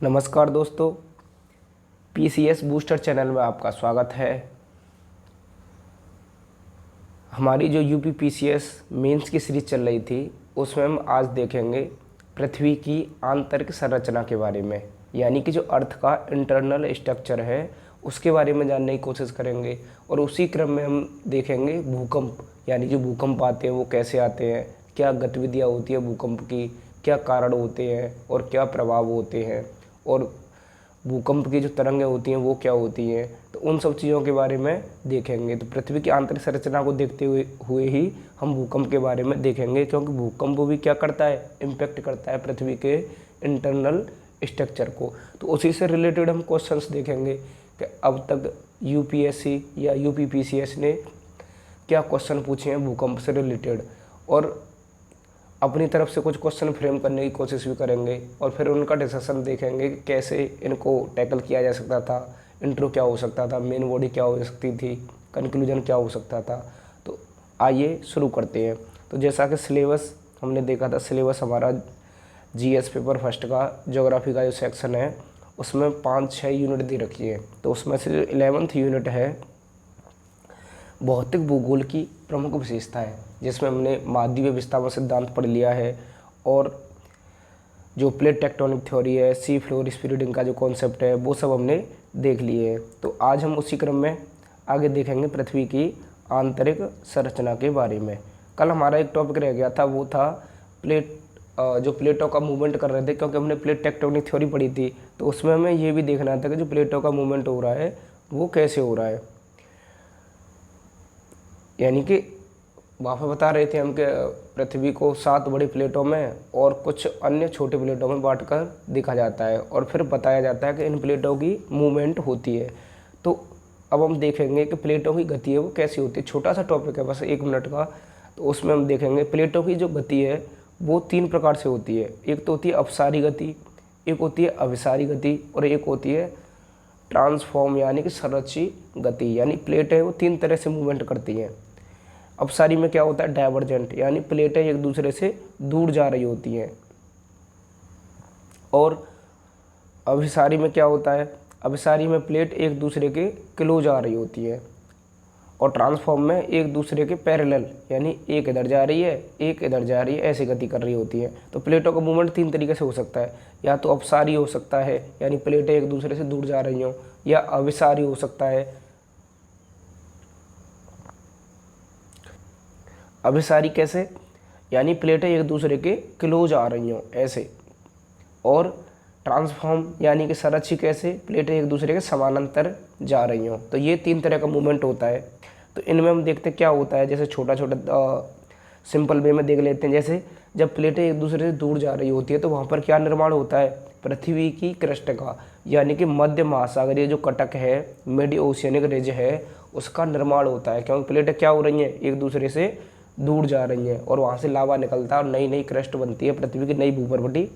नमस्कार दोस्तों, PCS booster channel में आपका स्वागत है। हमारी जो यूपी पीसीएस मेंस की सीरीज चल रही थी उसमें हम आज देखेंगे पृथ्वी की आंतरिक संरचना के बारे में, यानी कि जो अर्थ का इंटरनल स्ट्रक्चर है उसके बारे में जानने की कोशिश करेंगे। और उसी क्रम में हम देखेंगे भूकंप, यानी जो भूकंप आते हैं वो कैसे आते हैं, क्या गतिविधियाँ होती है भूकंप की, क्या कारण होते हैं और क्या प्रभाव होते हैं, और भूकंप की जो तरंगें होती हैं वो क्या होती हैं। तो उन सब चीज़ों के बारे में देखेंगे। तो पृथ्वी की आंतरिक संरचना को देखते हुए ही हम भूकंप के बारे में देखेंगे, क्योंकि भूकंप भी क्या करता है, इम्पैक्ट करता है पृथ्वी के इंटरनल स्ट्रक्चर को। तो उसी से रिलेटेड हम क्वेश्चंस देखेंगे कि अब तक यूपीएससी या यूपीपीसीएस ने क्या क्वेश्चन पूछे हैं भूकंप से रिलेटेड, और अपनी तरफ से कुछ क्वेश्चन फ्रेम करने की कोशिश भी करेंगे और फिर उनका डिस्कशन देखेंगे कि कैसे इनको टैकल किया जा सकता था, इंट्रो क्या हो सकता था, मेन बॉडी क्या हो सकती थी, कंक्लूजन क्या हो सकता था। तो आइए शुरू करते हैं। तो जैसा कि सिलेबस हमने देखा था, सिलेबस हमारा जीएस पेपर फर्स्ट का ज्योग्राफी का जो सेक्शन है उसमें 5-6 यूनिट दे रखी है। तो उसमें से जो 11th यूनिट है भौतिक भूगोल की प्रमुख विशेषताएं, जिसमें हमने महाद्वीपीय विस्थापन सिद्धांत पढ़ लिया है और जो प्लेट टेक्टोनिक थ्योरी है, सी फ्लोर स्प्रेडिंग का जो कॉन्सेप्ट है वो सब हमने देख लिए हैं। तो आज हम उसी क्रम में आगे देखेंगे पृथ्वी की आंतरिक संरचना के बारे में। कल हमारा एक टॉपिक रह गया था, वो था जो प्लेटों का मूवमेंट कर रहे थे, क्योंकि हमने प्लेट टेक्टोनिक थ्योरी पढ़ी थी। तो उसमें हमें ये भी देखना था कि जो प्लेटों का मूवमेंट हो रहा है वो कैसे हो रहा है, यानी कि वहाँ पर बता रहे थे हम कि पृथ्वी को 7 बड़ी प्लेटों में और कुछ अन्य छोटे प्लेटों में बांटकर देखा जाता है और फिर बताया जाता है कि इन प्लेटों की मूवमेंट होती है। तो अब हम देखेंगे कि प्लेटों की गति है वो कैसी होती है। छोटा सा टॉपिक है, बस 1 मिनट का। तो उसमें हम देखेंगे प्लेटों की जो गति है वो 3 प्रकार से होती है। एक तो होती है अपसारी गति, एक होती है अभिसारी गति और एक होती है ट्रांसफॉर्म यानी कि संरक्षित गति। यानी प्लेट है वो 3 तरह से मूवमेंट करती हैं। अपसारी में क्या होता है, डाइवर्जेंट, यानी प्लेटें एक दूसरे से दूर जा रही होती हैं। और अभिसारी में क्या होता है, अभिसारी में प्लेट एक दूसरे के क्लोज आ रही होती है। और ट्रांसफॉर्म में एक दूसरे के पैरेलल, यानी एक इधर जा रही है एक इधर जा रही है, ऐसी गति कर रही होती है। तो प्लेटों का मूवमेंट 3 तरीके से हो सकता है, या तो अपसारी हो सकता है यानी प्लेटें एक दूसरे से दूर जा रही हों, या अभिसारी हो सकता है। अभिसारी कैसे, यानी प्लेटें एक दूसरे के क्लोज आ रही हों ऐसे। और ट्रांसफॉर्म यानी कि संरक्षित कैसे, प्लेटें एक दूसरे के समानांतर जा रही हों। तो ये 3 तरह का मूवमेंट होता है। तो इनमें हम देखते क्या होता है, जैसे छोटा छोटा सिंपल वे में देख लेते हैं। जैसे जब प्लेटें एक दूसरे से दूर जा रही होती है तो वहाँ पर क्या निर्माण होता है, पृथ्वी की क्रस्ट का, यानी कि मध्य महासागरीय जो कटक है, मिड ओशियनिक रिज है, उसका निर्माण होता है। क्योंकि प्लेटें क्या हो रही हैं, एक दूसरे से दूर जा रही हैं और वहाँ से लावा निकलता है और नई नई क्रस्ट बनती है, पृथ्वी की नई भूपर्वटी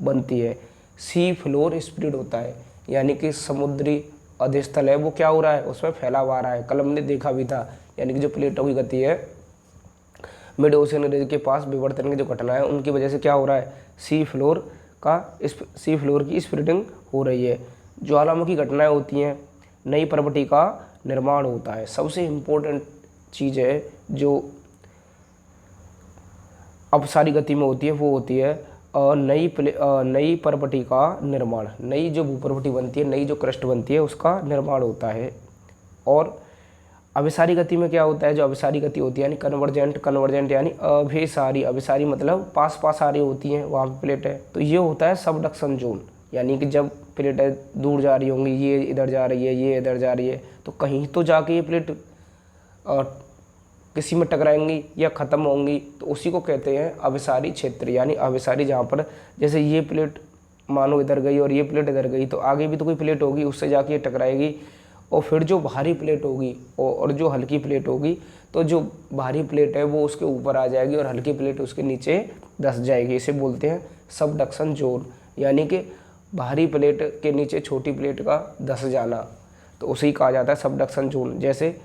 बनती है। सी फ्लोर स्प्रेड होता है, यानी कि समुद्री अधस्थल है वो क्या हो रहा है, उसमें फैलाव आ रहा है। कल हमने देखा भी था, यानी कि जो प्लेटों की गति है मिड ओशियन रिज के पास विवर्तन की जो घटना है उनकी वजह से क्या हो रहा है, सी फ्लोर की स्प्रेडिंग हो रही है। ज्वालामुखी घटनाएं होती हैं, नई पर्वती का निर्माण होता है। सबसे इम्पोर्टेंट चीज़ है जो अपसारी गति में होती है वो होती है नई पर्वती का निर्माण। नई जो भूपर्वटी बनती है, नई जो क्रस्ट बनती है उसका निर्माण होता है। और अभिसारी गति में क्या होता है, जो अभिसारी गति होती है यानी कन्वर्जेंट यानी अभिसारी मतलब पास पास आ रही होती हैं वहाँ पर प्लेटें। तो ये होता है सबडक्शन जोन, यानी कि जब प्लेटें दूर जा रही होंगी, ये इधर जा रही है ये इधर जा रही है, तो कहीं तो जाके ये प्लेट किसी में टकराएंगी या ख़त्म होंगी, तो उसी को कहते हैं अभिसारी क्षेत्र। यानी अभिसारी जहाँ पर जैसे ये प्लेट मानो इधर गई और ये प्लेट इधर गई, तो आगे भी तो कोई प्लेट होगी, उससे जाके ये टकराएगी। और फिर जो भारी प्लेट होगी और जो हल्की प्लेट होगी, तो जो भारी प्लेट है वो उसके ऊपर आ जाएगी और हल्की प्लेट उसके नीचे धंस जाएगी। इसे बोलते हैं सबडक्शन जोन, यानी कि भारी प्लेट के नीचे छोटी प्लेट का धंस जाना, तो उसे ही कहा जाता है सबडक्शन जोन। जैसे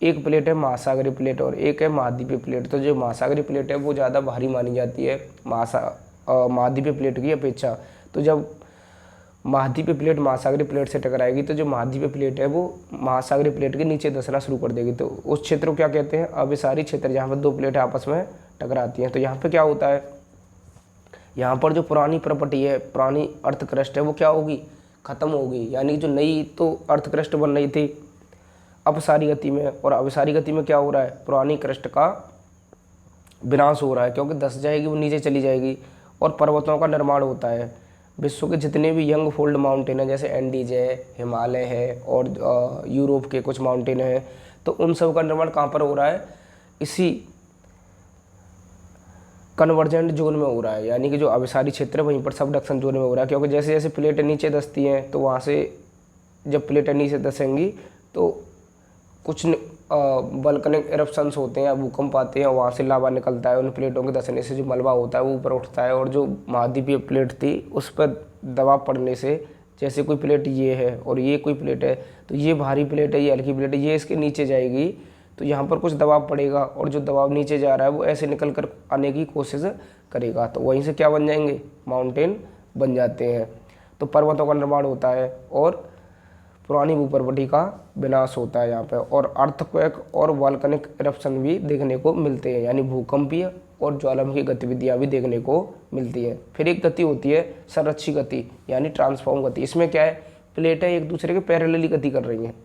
एक प्लेट है महासागरीय प्लेट और एक है महाद्वीपीय प्लेट। तो जो महासागरीय प्लेट है वो ज़्यादा भारी मानी जाती है महाद्वीपीय प्लेट की अपेक्षा। तो जब महाद्वीपीय प्लेट महासागरीय प्लेट से टकराएगी तो जो महाद्वीपीय प्लेट है वो महासागरीय प्लेट के नीचे धंसना शुरू कर देगी। तो उस क्षेत्र को क्या कहते हैं? अभिसारी क्षेत्र, जहाँ पर दो प्लेट आपस में टकराती हैं। तो यहाँ पे क्या होता है, यहाँ पर जो पुरानी प्रॉपर्टी है, पुरानी अर्थ क्रस्ट है, वो क्या होगी? खत्म होगी। यानी जो नई तो अर्थ क्रस्ट बन रही थी अपसारी गति में, और अभिसारी गति में क्या हो रहा है? पुरानी क्रस्ट का विनाश हो रहा है, क्योंकि धंस जाएगी, वो नीचे चली जाएगी और पर्वतों का निर्माण होता है। विश्व के जितने भी यंग फोल्ड माउंटेन है, जैसे एंडीज है, हिमालय है और यूरोप के कुछ माउंटेन है, तो उन सब का निर्माण कहाँ पर हो रहा है? इसी कन्वर्जेंट जोन में हो रहा है। यानी कि जो अभिसारी क्षेत्र है वहीं पर सबडक्शन जोन में हो रहा है, क्योंकि जैसे जैसे प्लेटें नीचे धंसती हैं तो वहाँ से जब प्लेटें नीचे धंसेंगी तो कुछ वल्कनिक इरप्शंस होते हैं या भूकंप आते हैं, वहाँ से लावा निकलता है। उन प्लेटों के धंसने से जो मलबा होता है वो ऊपर उठता है, और जो महाद्वीपीय प्लेट थी उस पर दबाव पड़ने से, जैसे कोई प्लेट ये है और ये कोई प्लेट है, तो ये भारी प्लेट है, ये हल्की प्लेट है, ये इसके नीचे जाएगी तो यहाँ पर कुछ दबाव पड़ेगा, और जो दबाव नीचे जा रहा है वो ऐसे निकल कर आने की कोशिश करेगा। तो वहीं से क्या बन जाएंगे? माउंटेन बन जाते हैं। तो पर्वतों का निर्माण होता है और पुरानी भूप्रवृत्ति का विनाश होता है यहाँ पे, और अर्थक्वेक और वॉल्केनिक इरप्शन भी देखने को मिलते हैं। यानी भूकंपीय और ज्वालामुखी गतिविधियाँ भी देखने को मिलती हैं। फिर एक गति होती है संरक्षी गति, यानी ट्रांसफॉर्म गति। इसमें क्या है? प्लेटें एक दूसरे के पैरेलली गति कर रही हैं।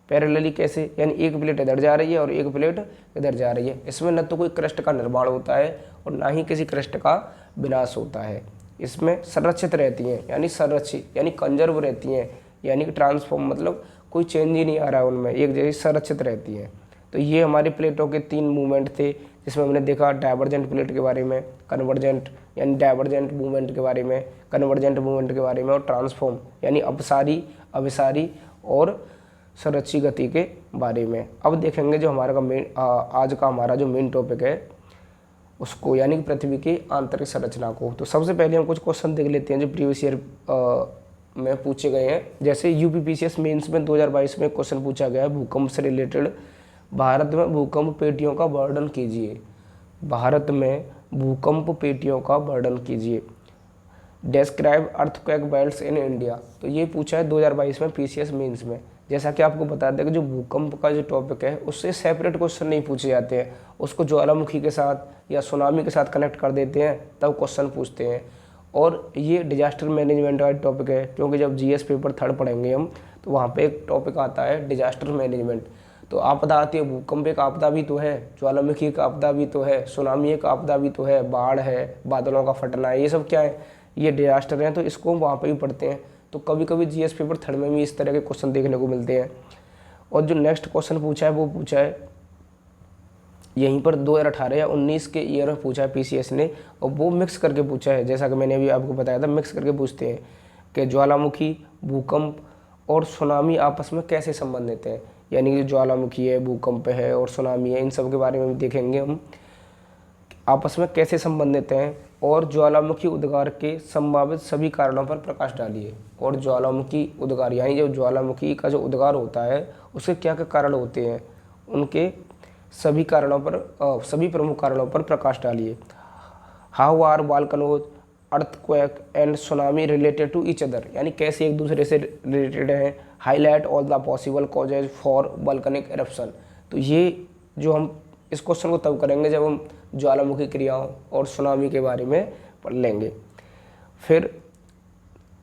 पैरेलली कैसे? यानी एक प्लेट इधर जा रही है और एक प्लेट इधर जा रही है। इसमें न तो कोई क्रस्ट का निर्माण होता है और ना ही किसी क्रस्ट का विनाश होता है। इसमें संरक्षित रहती हैं, यानी संरक्षित यानी कंजर्व रहती हैं, यानी कि ट्रांसफॉर्म मतलब कोई चेंज ही नहीं आ रहा है उनमें, एक जैसी संरक्षित रहती हैं। तो ये हमारी प्लेटों के 3 मूवमेंट थे, जिसमें हमने देखा डाइवर्जेंट प्लेट के बारे में, कन्वर्जेंट यानी डाइवर्जेंट मूवमेंट के बारे में, कन्वर्जेंट मूवमेंट के बारे में, और ट्रांसफॉर्म यानी अपसारी, अभिसारी और संरक्षी गति के बारे में। अब देखेंगे जो हमारा आज का हमारा जो मेन टॉपिक है उसको, यानी कि पृथ्वी की आंतरिक संरचना को। तो सबसे पहले हम कुछ क्वेश्चन देख लेते हैं जो प्रीवियस ईयर में पूछे गए हैं। जैसे यूपीपीसीएस मेंस में 2022 में क्वेश्चन पूछा गया है भूकंप से रिलेटेड, भारत में भूकंप पेटियों का वर्णन कीजिए। भारत में भूकंप पेटियों का वर्णन कीजिए। Describe earthquake belts in India, तो ये पूछा है 2022 में पीसीएस मेंस में। जैसा कि आपको बता दें कि जो भूकंप का जो टॉपिक है उससे सेपरेट क्वेश्चन नहीं पूछे जाते हैं, उसको ज्वालामुखी के साथ या सुनामी के साथ कनेक्ट कर देते हैं तब क्वेश्चन पूछते हैं। और ये डिजास्टर मैनेजमेंट का टॉपिक है, क्योंकि जब जीएस पेपर 3 पढ़ेंगे हम तो वहाँ पे एक टॉपिक आता है डिजास्टर मैनेजमेंट। तो आपदा आती है, भूकंप एक आपदा भी तो है, ज्वालामुखी एक आपदा भी तो है, सुनामी एक आपदा भी तो है, बाढ़ है, बादलों का फटना है, ये सब क्या है? ये डिजास्टर हैं। तो इसको वहाँ पे भी पढ़ते हैं। तो कभी कभी जीएस पेपर 3 में भी इस तरह के क्वेश्चन देखने को मिलते हैं। और जो नेक्स्ट क्वेश्चन पूछा है वो पूछा है यहीं पर 2018 या 19 के ईयर में पूछा है पीसीएस ने, और वो मिक्स करके पूछा है। जैसा कि मैंने अभी आपको बताया था, मिक्स करके पूछते हैं कि ज्वालामुखी, भूकंप और सुनामी आपस में कैसे संबंधित हैं। यानी कि ज्वालामुखी है, भूकंप है और सुनामी है, इन सब के बारे में भी देखेंगे हम आपस में कैसे संबंधित हैं। और ज्वालामुखी उद्गार के संभावित सभी कारणों पर प्रकाश डालिए। और ज्वालामुखी उद्गार यानी जो ज्वालामुखी का जो उद्गार होता है उसके क्या क्या कारण होते हैं, उनके सभी कारणों पर सभी प्रमुख कारणों पर प्रकाश डालिए। How are volcanoes, earthquake and tsunami related to each other, यानी कैसे एक दूसरे से रिलेटेड हैं। Highlight all the possible causes for volcanic eruption. तो ये जो हम इस क्वेश्चन को तब करेंगे जब हम ज्वालामुखी क्रियाओं और सुनामी के बारे में पढ़ लेंगे। फिर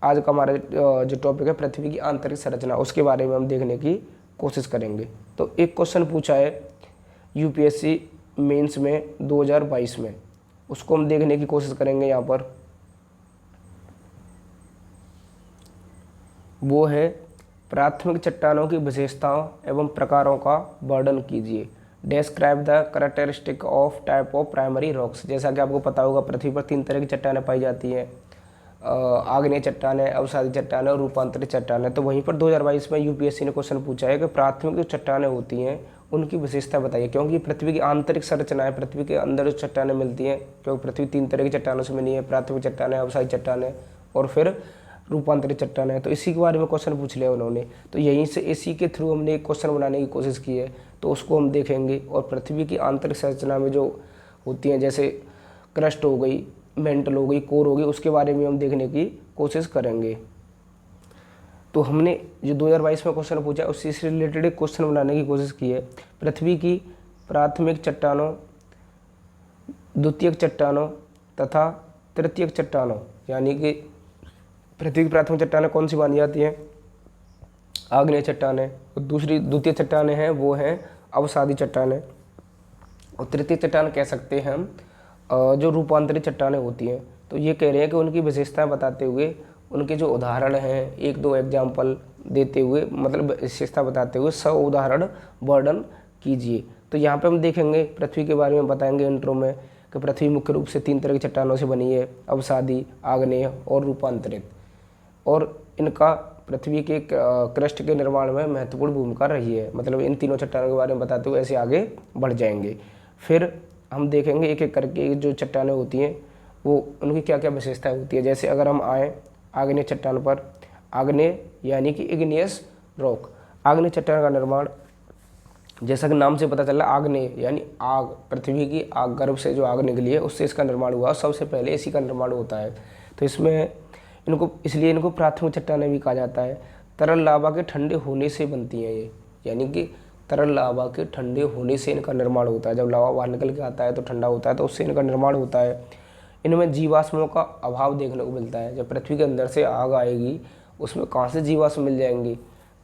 आज का हमारा जो टॉपिक है पृथ्वी की आंतरिक संरचना, उसके बारे में हम देखने की कोशिश करेंगे। तो एक क्वेश्चन पूछा है यूपीएससी मेंस में 2022 में, उसको हम देखने की कोशिश करेंगे। यहाँ पर वो है प्राथमिक चट्टानों की विशेषताओं एवं प्रकारों का वर्णन कीजिए। Describe the characteristic of type of primary rocks. जैसा कि आपको पता होगा पृथ्वी पर 3 तरह की चट्टानें पाई जाती हैं, आग्नेय चट्टानें, अवसादी चट्टानें और रूपांतरित चट्टानें। तो वहीं पर 2022 में यूपीएससी ने क्वेश्चन पूछा है कि प्राथमिक जो चट्टानें होती हैं उनकी विशेषता बताइए, क्योंकि पृथ्वी की आंतरिक संरचना है, पृथ्वी के अंदर जो चट्टानें मिलती हैं, क्योंकि पृथ्वी 3 तरह की चट्टानों से बनी है, प्राथमिक चट्टानें, अवसादी चट्टानें और फिर रूपांतरित चट्टानें। तो इसी के बारे में क्वेश्चन पूछ लिया उन्होंने। तो यहीं से इसी के थ्रू हमने एक क्वेश्चन बनाने की कोशिश की है, तो उसको हम देखेंगे। और पृथ्वी की आंतरिक संरचना में जो होती हैं, जैसे क्रस्ट हो गई, मेंटल हो गई, कोर हो गई, उसके बारे में हम देखने की कोशिश करेंगे। तो हमने जो 2022 में क्वेश्चन पूछा उसी से रिलेटेड एक क्वेश्चन बनाने की कोशिश की है। पृथ्वी की प्राथमिक चट्टानों, द्वितीयक चट्टानों तथा तृतीयक चट्टानों, यानी कि पृथ्वी की प्राथमिक चट्टानें कौन सी मानी जाती हैं? आग्नेय चट्टानें। और दूसरी द्वितीय चट्टानें हैं वो हैं अवसादी चट्टानें। और तृतीय चट्टान कह सकते हैं हम जो रूपांतरित चट्टानें होती हैं। तो ये कह रहे हैं कि उनकी विशेषताएं बताते हुए उनके जो उदाहरण हैं, एक दो एग्जाम्पल देते हुए, मतलब विशेषता बताते हुए 100 उदाहरण वर्णन कीजिए। तो यहाँ पे हम देखेंगे पृथ्वी के बारे में बताएंगे इंट्रो में कि पृथ्वी मुख्य रूप से 3 तरह की चट्टानों से बनी है, अवसादी, आग्नेय और रूपांतरित। और इनका पृथ्वी के क्रस्ट के निर्माण में महत्वपूर्ण भूमिका रही है। मतलब इन तीनों चट्टानों के बारे में बताते हुए ऐसे आगे बढ़ जाएंगे। फिर हम देखेंगे एक एक करके जो चट्टानें होती हैं वो उनकी क्या क्या विशेषताएं होती है। जैसे अगर हम आए आग्नेय चट्टान पर, आग्नेय यानी कि इग्नियस रॉक। आग्नेय चट्टान का निर्माण, जैसा कि नाम से पता चला, आग्नेय यानी आग, पृथ्वी की आग, गर्भ से जो आग निकली है उससे इसका निर्माण हुआ। सबसे पहले इसी का निर्माण होता है। तो इसमें इसलिए इनको प्राथमिक चट्टानें भी कहा जाता है। तरल लावा के ठंडे होने से बनती हैं ये, यानी कि तरल लावा के ठंडे होने से इनका निर्माण होता है। जब लावा बाहर निकल के आता है तो ठंडा होता है, तो उससे इनका निर्माण होता है। इनमें जीवाश्मों का अभाव देखने को मिलता है। जब पृथ्वी के अंदर से आग आएगी उसमें कहाँ से जीवाश्म मिल जाएंगे?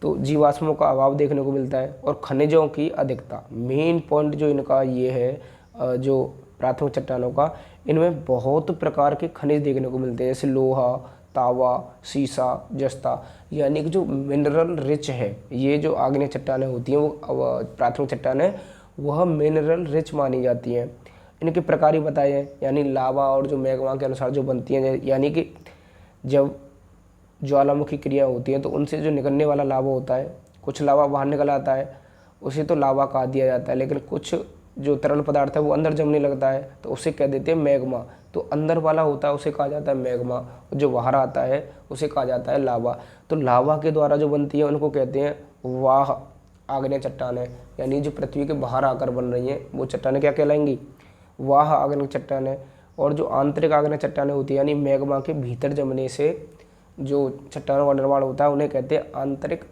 तो जीवाश्मों का अभाव देखने को मिलता है। और खनिजों की अधिकता, मेन पॉइंट जो इनका ये है जो प्राथमिक चट्टानों का, इनमें बहुत प्रकार के खनिज देखने को मिलते हैं, जैसे लोहा, तावा, सीसा, जस्ता, यानी कि जो मिनरल रिच है। ये जो आग्नेय चट्टानें होती हैं वो प्राथमिक चट्टानें वह मिनरल रिच मानी जाती हैं। इनके प्रकार ही बताए हैं, यानी लावा और जो मैग्मा के अनुसार जो बनती हैं, यानी कि जब ज्वालामुखी क्रिया होती है तो उनसे जो निकलने वाला लावा होता है, कुछ लावा बाहर निकल आता है उसे तो लावा कहा दिया जाता है, लेकिन कुछ जो तरल पदार्थ है वो अंदर जमने लगता है तो उसे कह देते हैं मैग्मा। तो अंदर वाला होता है उसे कहा जाता है मैग्मा, जो बाहर आता है उसे कहा जाता है लावा। तो लावा के द्वारा जो बनती है उनको कहते हैं वाह आग्नेय चट्टानें, यानी जो पृथ्वी के बाहर आकर बन रही हैं वो चट्टानें क्या कहलाएंगी? वाह आग्नेय चट्टानें। और जो आंतरिक आग्नेय चट्टानें होती है, यानी मैग्मा के भीतर जमने से जो चट्टानों का निर्माण होता है उन्हें कहते हैं आंतरिक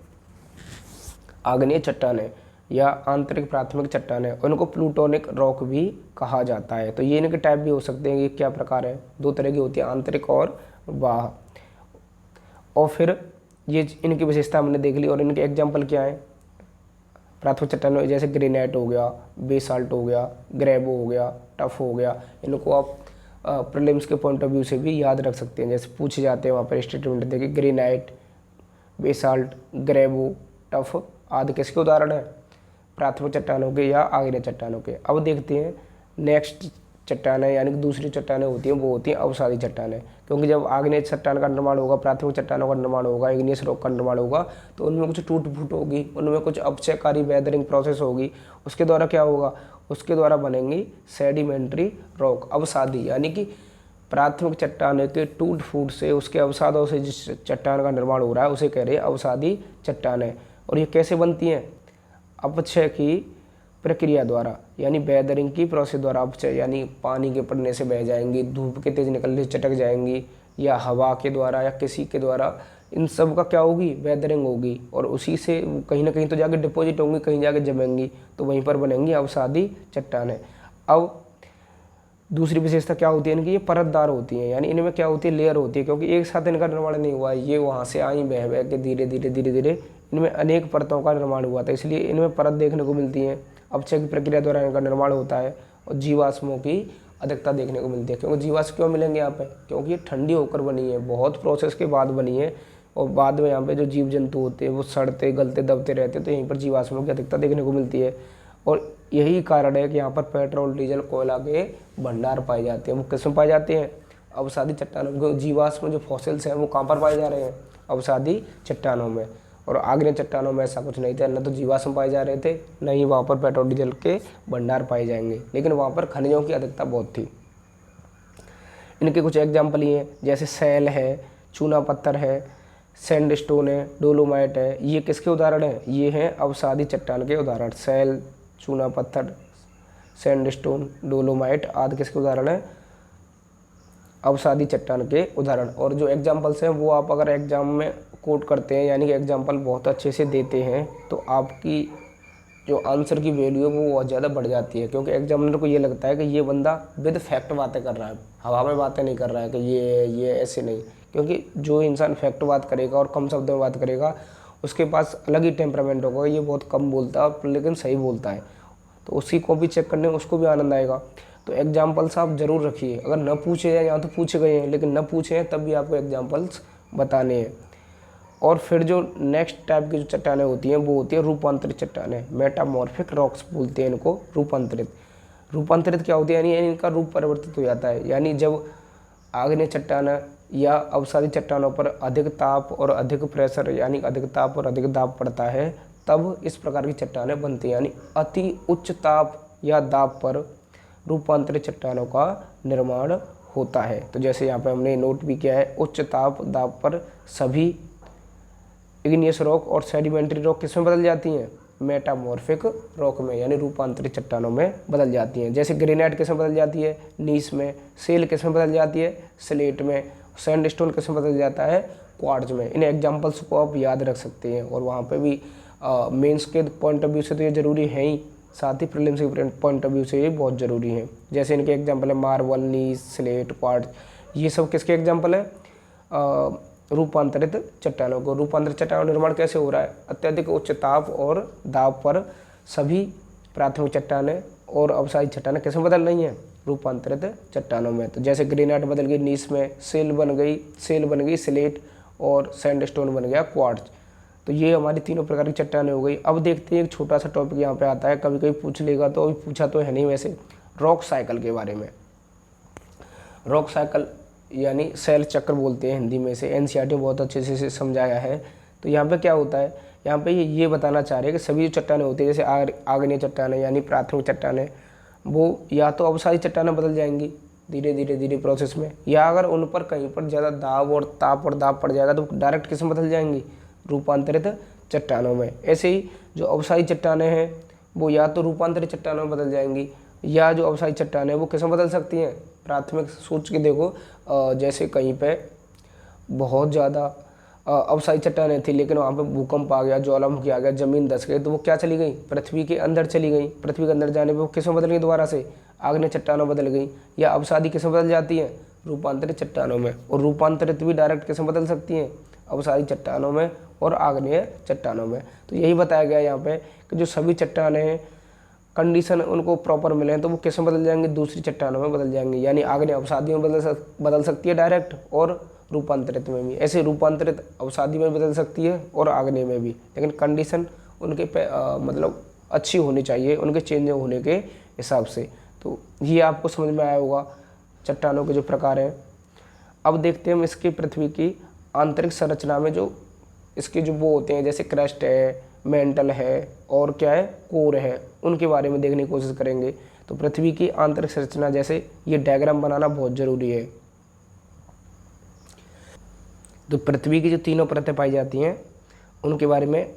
आग्नेय चट्टानें या आंतरिक प्राथमिक चट्टानें। उनको प्लूटोनिक रॉक भी कहा जाता है। तो ये इनके टाइप भी हो सकते हैं। ये क्या प्रकार है? 2 तरह की होती है, आंतरिक और बाह्य। और फिर ये इनकी विशेषता हमने देख ली। और इनके एग्जाम्पल क्या है प्राथमिक चट्टानों? जैसे ग्रेनाइट हो गया, बेसाल्ट हो गया, ग्रेवो हो गया, टफ हो गया। इनको आप प्रीलिम्स के पॉइंट ऑफ व्यू से भी याद रख सकते हैं। जैसे पूछे जाते हैं वहाँ पर स्टेटमेंट देखिए, ग्रेनाइट, बेसाल्ट, ग्रेवो, टफ आदि किसके उदाहरण है? प्राथमिक चट्टानों के या आग्नेय चट्टानों के। अब देखते हैं नेक्स्ट चट्टानें, यानी कि दूसरी चट्टानें होती हैं वो होती हैं अवसादी चट्टानें। क्योंकि जब आग्नेय चट्टान का निर्माण होगा, प्राथमिक चट्टानों का निर्माण होगा, इग्नियस रॉक का निर्माण होगा, तो उनमें कुछ टूट फूट होगी, उनमें कुछ अपक्षयकारी वेदरिंग प्रोसेस होगी। उसके द्वारा क्या होगा? उसके द्वारा बनेंगी सेडिमेंट्री रॉक, अवसादी। यानी कि प्राथमिक चट्टान के टूट फूट से, उसके अवसादों से जिस चट्टान का निर्माण हो रहा है उसे कह रहे हैं अवसादी चट्टानें। और ये कैसे बनती हैं? अपक्षय की प्रक्रिया द्वारा, यानी वेदरिंग की प्रोसेस द्वारा। अपक्षय यानी पानी के पड़ने से बह जाएंगी, धूप के तेज निकलने से चटक जाएंगी, या हवा के द्वारा या किसी के द्वारा, इन सब का क्या होगी? वेदरिंग होगी। और उसी से कहीं ना कहीं तो जाके डिपॉजिट होंगी, कहीं जाके जमेंगी, तो वहीं पर बनेंगी अवसादी चट्टानें। अब दूसरी विशेषता क्या होती है इनकी? ये परतदार होती हैं, यानी इनमें क्या होती है? लेयर होती है। क्योंकि एक साथ इनका निर्माण नहीं हुआ, ये वहाँ से आई बह बह के धीरे धीरे धीरे धीरे इनमें अनेक परतों का निर्माण हुआ था, इसलिए इनमें परत देखने को मिलती है। अपक्षय की प्रक्रिया द्वारा इनका निर्माण होता है। और जीवाश्मों की अधिकता देखने को मिलती है। क्योंकि जीवाश्म क्यों मिलेंगे यहाँ पे? क्योंकि ये ठंडी होकर बनी है, बहुत प्रोसेस के बाद बनी है, और बाद में यहाँ पे जो जीव जंतु होते हैं वो सड़ते गलते दबते रहते हैं, तो यहीं पर जीवाश्मों की अधिकता देखने को मिलती है। और यही कारण है कि यहाँ पर पेट्रोल, डीजल, कोयला के भंडार पाए जाते हैं। वो किस में पाए जाते हैं? अवसादी चट्टानों में। जीवाश्म जो फॉसिल्स हैं वो कहाँ पर पाए जा रहे हैं? अवसादी चट्टानों में। और आग्नेय चट्टानों में ऐसा कुछ नहीं था, न तो जीवाश्म पाए जा रहे थे, न ही वहाँ पर पेट्रोल डीजल के भंडार पाए जाएंगे, लेकिन वहाँ पर खनिजों की अधिकता बहुत थी। इनके कुछ एग्जाम्पल ये हैं, जैसे सैल है, चूना पत्थर है, सैंडस्टोन है, डोलोमाइट है। ये किसके उदाहरण हैं? ये हैं अवसादी चट्टान के उदाहरण। सैल, चूना पत्थर, सैंडस्टोन, डोलोमाइट आदि किसके उदाहरण हैं? अवसादी चट्टान के उदाहरण। और जो एग्जाम्पल्स हैं वो आप अगर एग्जाम में कोट करते हैं, यानी कि एग्जाम्पल बहुत अच्छे से देते हैं, तो आपकी जो आंसर की वैल्यू है वो बहुत ज़्यादा बढ़ जाती है, क्योंकि एग्जामिनर को ये लगता है कि ये बंदा विद फैक्ट बातें कर रहा है, हवा में बातें नहीं कर रहा है कि ये ऐसे नहीं। क्योंकि जो इंसान फैक्ट बात करेगा और कम शब्दों में बात करेगा उसके पास अलग ही टेम्परामेंट होगा, ये बहुत कम बोलता है लेकिन सही बोलता है, तो उसी को भी चेक करने में उसको भी आनंद आएगा। तो एग्जाम्पल्स आप ज़रूर रखिए, अगर न पूछे जाए, यहाँ तो पूछे गए हैं लेकिन न पूछे हैं तब भी आपको एग्जाम्पल्स बताने हैं। और फिर जो नेक्स्ट टाइप की जो चट्टानें होती हैं वो होती है रूपांतरित चट्टानें, मेटामॉर्फिक रॉक्स बोलते हैं इनको। रूपांतरित क्या होती है, यानी इनका रूप परिवर्तित हो जाता है, यानी जब आग्नेय चट्टान या अवसादी चट्टानों पर अधिक ताप और अधिक प्रेशर, यानी अधिक ताप और अधिक दाब पड़ता है, तब इस प्रकार की चट्टानें बनती हैं। यानी अति उच्च ताप या दाब पर रूपांतरित चट्टानों का निर्माण होता है। तो जैसे यहाँ पे हमने नोट भी किया है, उच्च ताप दाब पर सभी इग्नियस रॉक और सेडिमेंट्री रॉक किसमें बदल जाती हैं, मेटामॉर्फिक रॉक में, यानी रूपांतरित चट्टानों में बदल जाती हैं। जैसे ग्रेनाइट किसमें बदल जाती है, नीस में। सेल किसमें बदल जाती है, स्लेट में। सैंडस्टोन किसमें बदल जाता है, क्वार्ट्ज में। इन एग्जाम्पल्स को आप याद रख सकते हैं, और वहाँ पे भी मेंस के पॉइंट ऑफ व्यू से तो ये ज़रूरी है ही, साथ ही प्रीलिम्स के पॉइंट ऑफ व्यू से ये बहुत ज़रूरी है। जैसे इनके एग्जाम्पल है मार्बल, नीस, स्लेट, क्वार्ट्ज, ये सब किसके एग्जाम्पल है, रूपांतरित चट्टानों को। रूपांतरित चट्टानों का निर्माण कैसे हो रहा है, अत्यधिक उच्च ताप और दाब पर सभी प्राथमिक चट्टानें और अवसादी चट्टानें कैसे बदल रही हैं, रूपांतरित चट्टानों में। तो जैसे ग्रेनाइट बदल गई नीस में, सेल बन गई स्लेट, और सैंडस्टोन बन गया क्वार्ट्ज। तो ये हमारी तीनों प्रकार की चट्टानें हो गई। अब देखते हैं एक छोटा सा टॉपिक यहाँ पे आता है, कभी कभी पूछ लेगा, तो अभी पूछा तो है नहीं वैसे, रॉक साइकिल के बारे में। रॉक साइकिल यानी शैल चक्र बोलते हैं हिंदी में से, एनसीईआरटी में बहुत अच्छे से समझाया है। तो यहाँ पे क्या होता है, यहाँ पे ये बताना चाह रहे हैं कि सभी जो चट्टानें होती है, जैसे आग्नेय चट्टानें यानी प्राथमिक चट्टानें, वो या तो अवसादी चट्टानें बदल जाएंगी धीरे प्रोसेस में, या अगर उन पर कहीं पर ज़्यादा दाब और दाब पड़ जाएगा तो डायरेक्ट किस में बदल जाएंगी, रूपांतरित चट्टानों में। ऐसे ही जो अवसादी चट्टानें हैं वो या तो रूपांतरित चट्टानों में बदल जाएंगी, या जो अवसादी चट्टानें हैं वो किस में बदल सकती हैं, प्राथमिक। सोच के देखो, जैसे कहीं पे बहुत ज़्यादा अवसादी चट्टानें थी लेकिन वहाँ पे भूकंप आ गया, ज्वालामुखी आ गया, ज़मीन धंस गई, तो वो क्या चली गई, पृथ्वी के अंदर चली गई। पृथ्वी के अंदर जाने पे वो किस में बदल गई, दोबारा से आग्नेय चट्टानों बदल गई। या अवसादी किस में बदल जाती हैं, रूपांतरित चट्टानों में। और रूपांतरित भी डायरेक्ट किस में बदल सकती हैं, अवसादी चट्टानों में और आग्नेय चट्टानों में। तो यही बताया गया यहाँ पे कि जो सभी चट्टानें कंडीशन उनको प्रॉपर मिले हैं तो वो किस में बदल जाएंगे, दूसरी चट्टानों में बदल जाएंगे। यानी आग्नेय अवसादी में बदल सकती है डायरेक्ट, और रूपांतरित में भी। ऐसे रूपांतरित अवसादी में बदल सकती है और आग्नेय में भी, लेकिन कंडीशन उनके मतलब अच्छी होनी चाहिए उनके चेंज होने के हिसाब से। तो ये आपको समझ में आया होगा चट्टानों के जो प्रकार हैं। अब देखते हैं हम इसकी पृथ्वी की आंतरिक संरचना में जो इसके जो वो होते हैं, जैसे क्रस्ट है, मेंटल है और क्या है, कोर है, उनके बारे में देखने की कोशिश करेंगे। तो पृथ्वी की आंतरिक संरचना, जैसे ये डायग्राम बनाना बहुत ज़रूरी है। तो पृथ्वी की जो तीनों परतें पाई जाती हैं उनके बारे में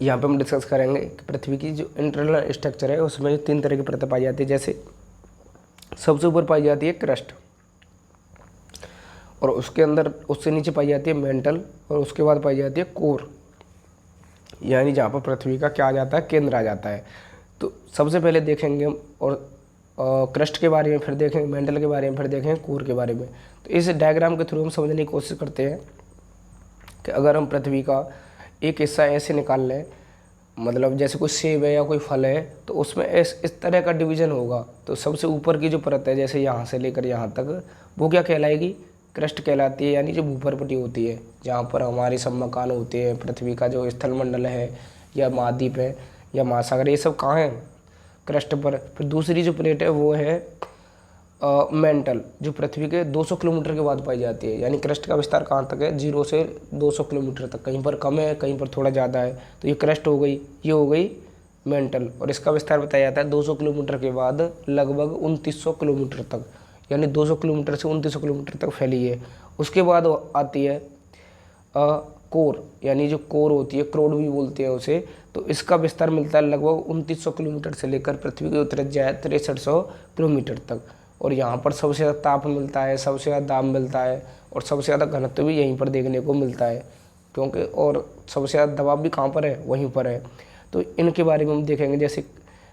यहाँ पे हम डिस्कस करेंगे कि पृथ्वी की जो इंटरनल स्ट्रक्चर है उसमें जो 3 तरह की परतें पाई जाती है। जैसे सबसे ऊपर पाई जाती है क्रस्ट, और उसके अंदर उससे नीचे पाई जाती है मेंटल, और उसके बाद पाई जाती है कोर, यानी जहाँ पर पृथ्वी का क्या आ जाता है, केंद्र आ जाता है। तो सबसे पहले देखेंगे हम और क्रस्ट के बारे में, फिर देखेंगे मेंटल के बारे में, फिर देखेंगे कोर के बारे में। तो इस डायग्राम के थ्रू हम समझने की कोशिश करते हैं कि अगर हम पृथ्वी का एक हिस्सा ऐसे निकाल लें, मतलब जैसे कोई सेब है या कोई फल है, तो उसमें इस तरह का डिवीज़न होगा। तो सबसे ऊपर की जो परत है, जैसे यहाँ से लेकर यहाँ तक, वो क्या कहलाएगी, क्रस्ट कहलाती है, यानी जो भूपरपटी होती है, जहाँ पर हमारे सब मकान होते हैं। पृथ्वी का जो स्थलमंडल है या महाद्वीप है या महासागर, ये सब कहाँ है, क्रस्ट पर। फिर दूसरी जो प्लेट है वो है मेंटल, जो पृथ्वी के 200 किलोमीटर के बाद पाई जाती है। यानी क्रस्ट का विस्तार कहाँ तक है, 0 से 200 किलोमीटर तक, कहीं पर कम है कहीं पर थोड़ा ज़्यादा है। तो ये क्रस्ट हो गई, ये हो गई मेंटल, और इसका विस्तार बताया जाता है 200 किलोमीटर के बाद लगभग 2900 किलोमीटर तक, यानी 200 किलोमीटर से 2900 किलोमीटर तक फैली है। उसके बाद आती है कोर, यानी जो कोर होती है, क्रोड भी बोलते हैं उसे। तो इसका विस्तार मिलता है लगभग 2900 किलोमीटर से लेकर पृथ्वी की उत्तरी जाए 6300 किलोमीटर तक। और यहाँ पर सबसे ज़्यादा ताप मिलता है, सबसे ज़्यादा दाब मिलता है और सबसे ज़्यादा घनत्व भी यहीं पर देखने को मिलता है, क्योंकि और सबसे ज़्यादा दबाव भी कहाँ पर है, वहीं पर है। तो इनके बारे में हम देखेंगे। जैसे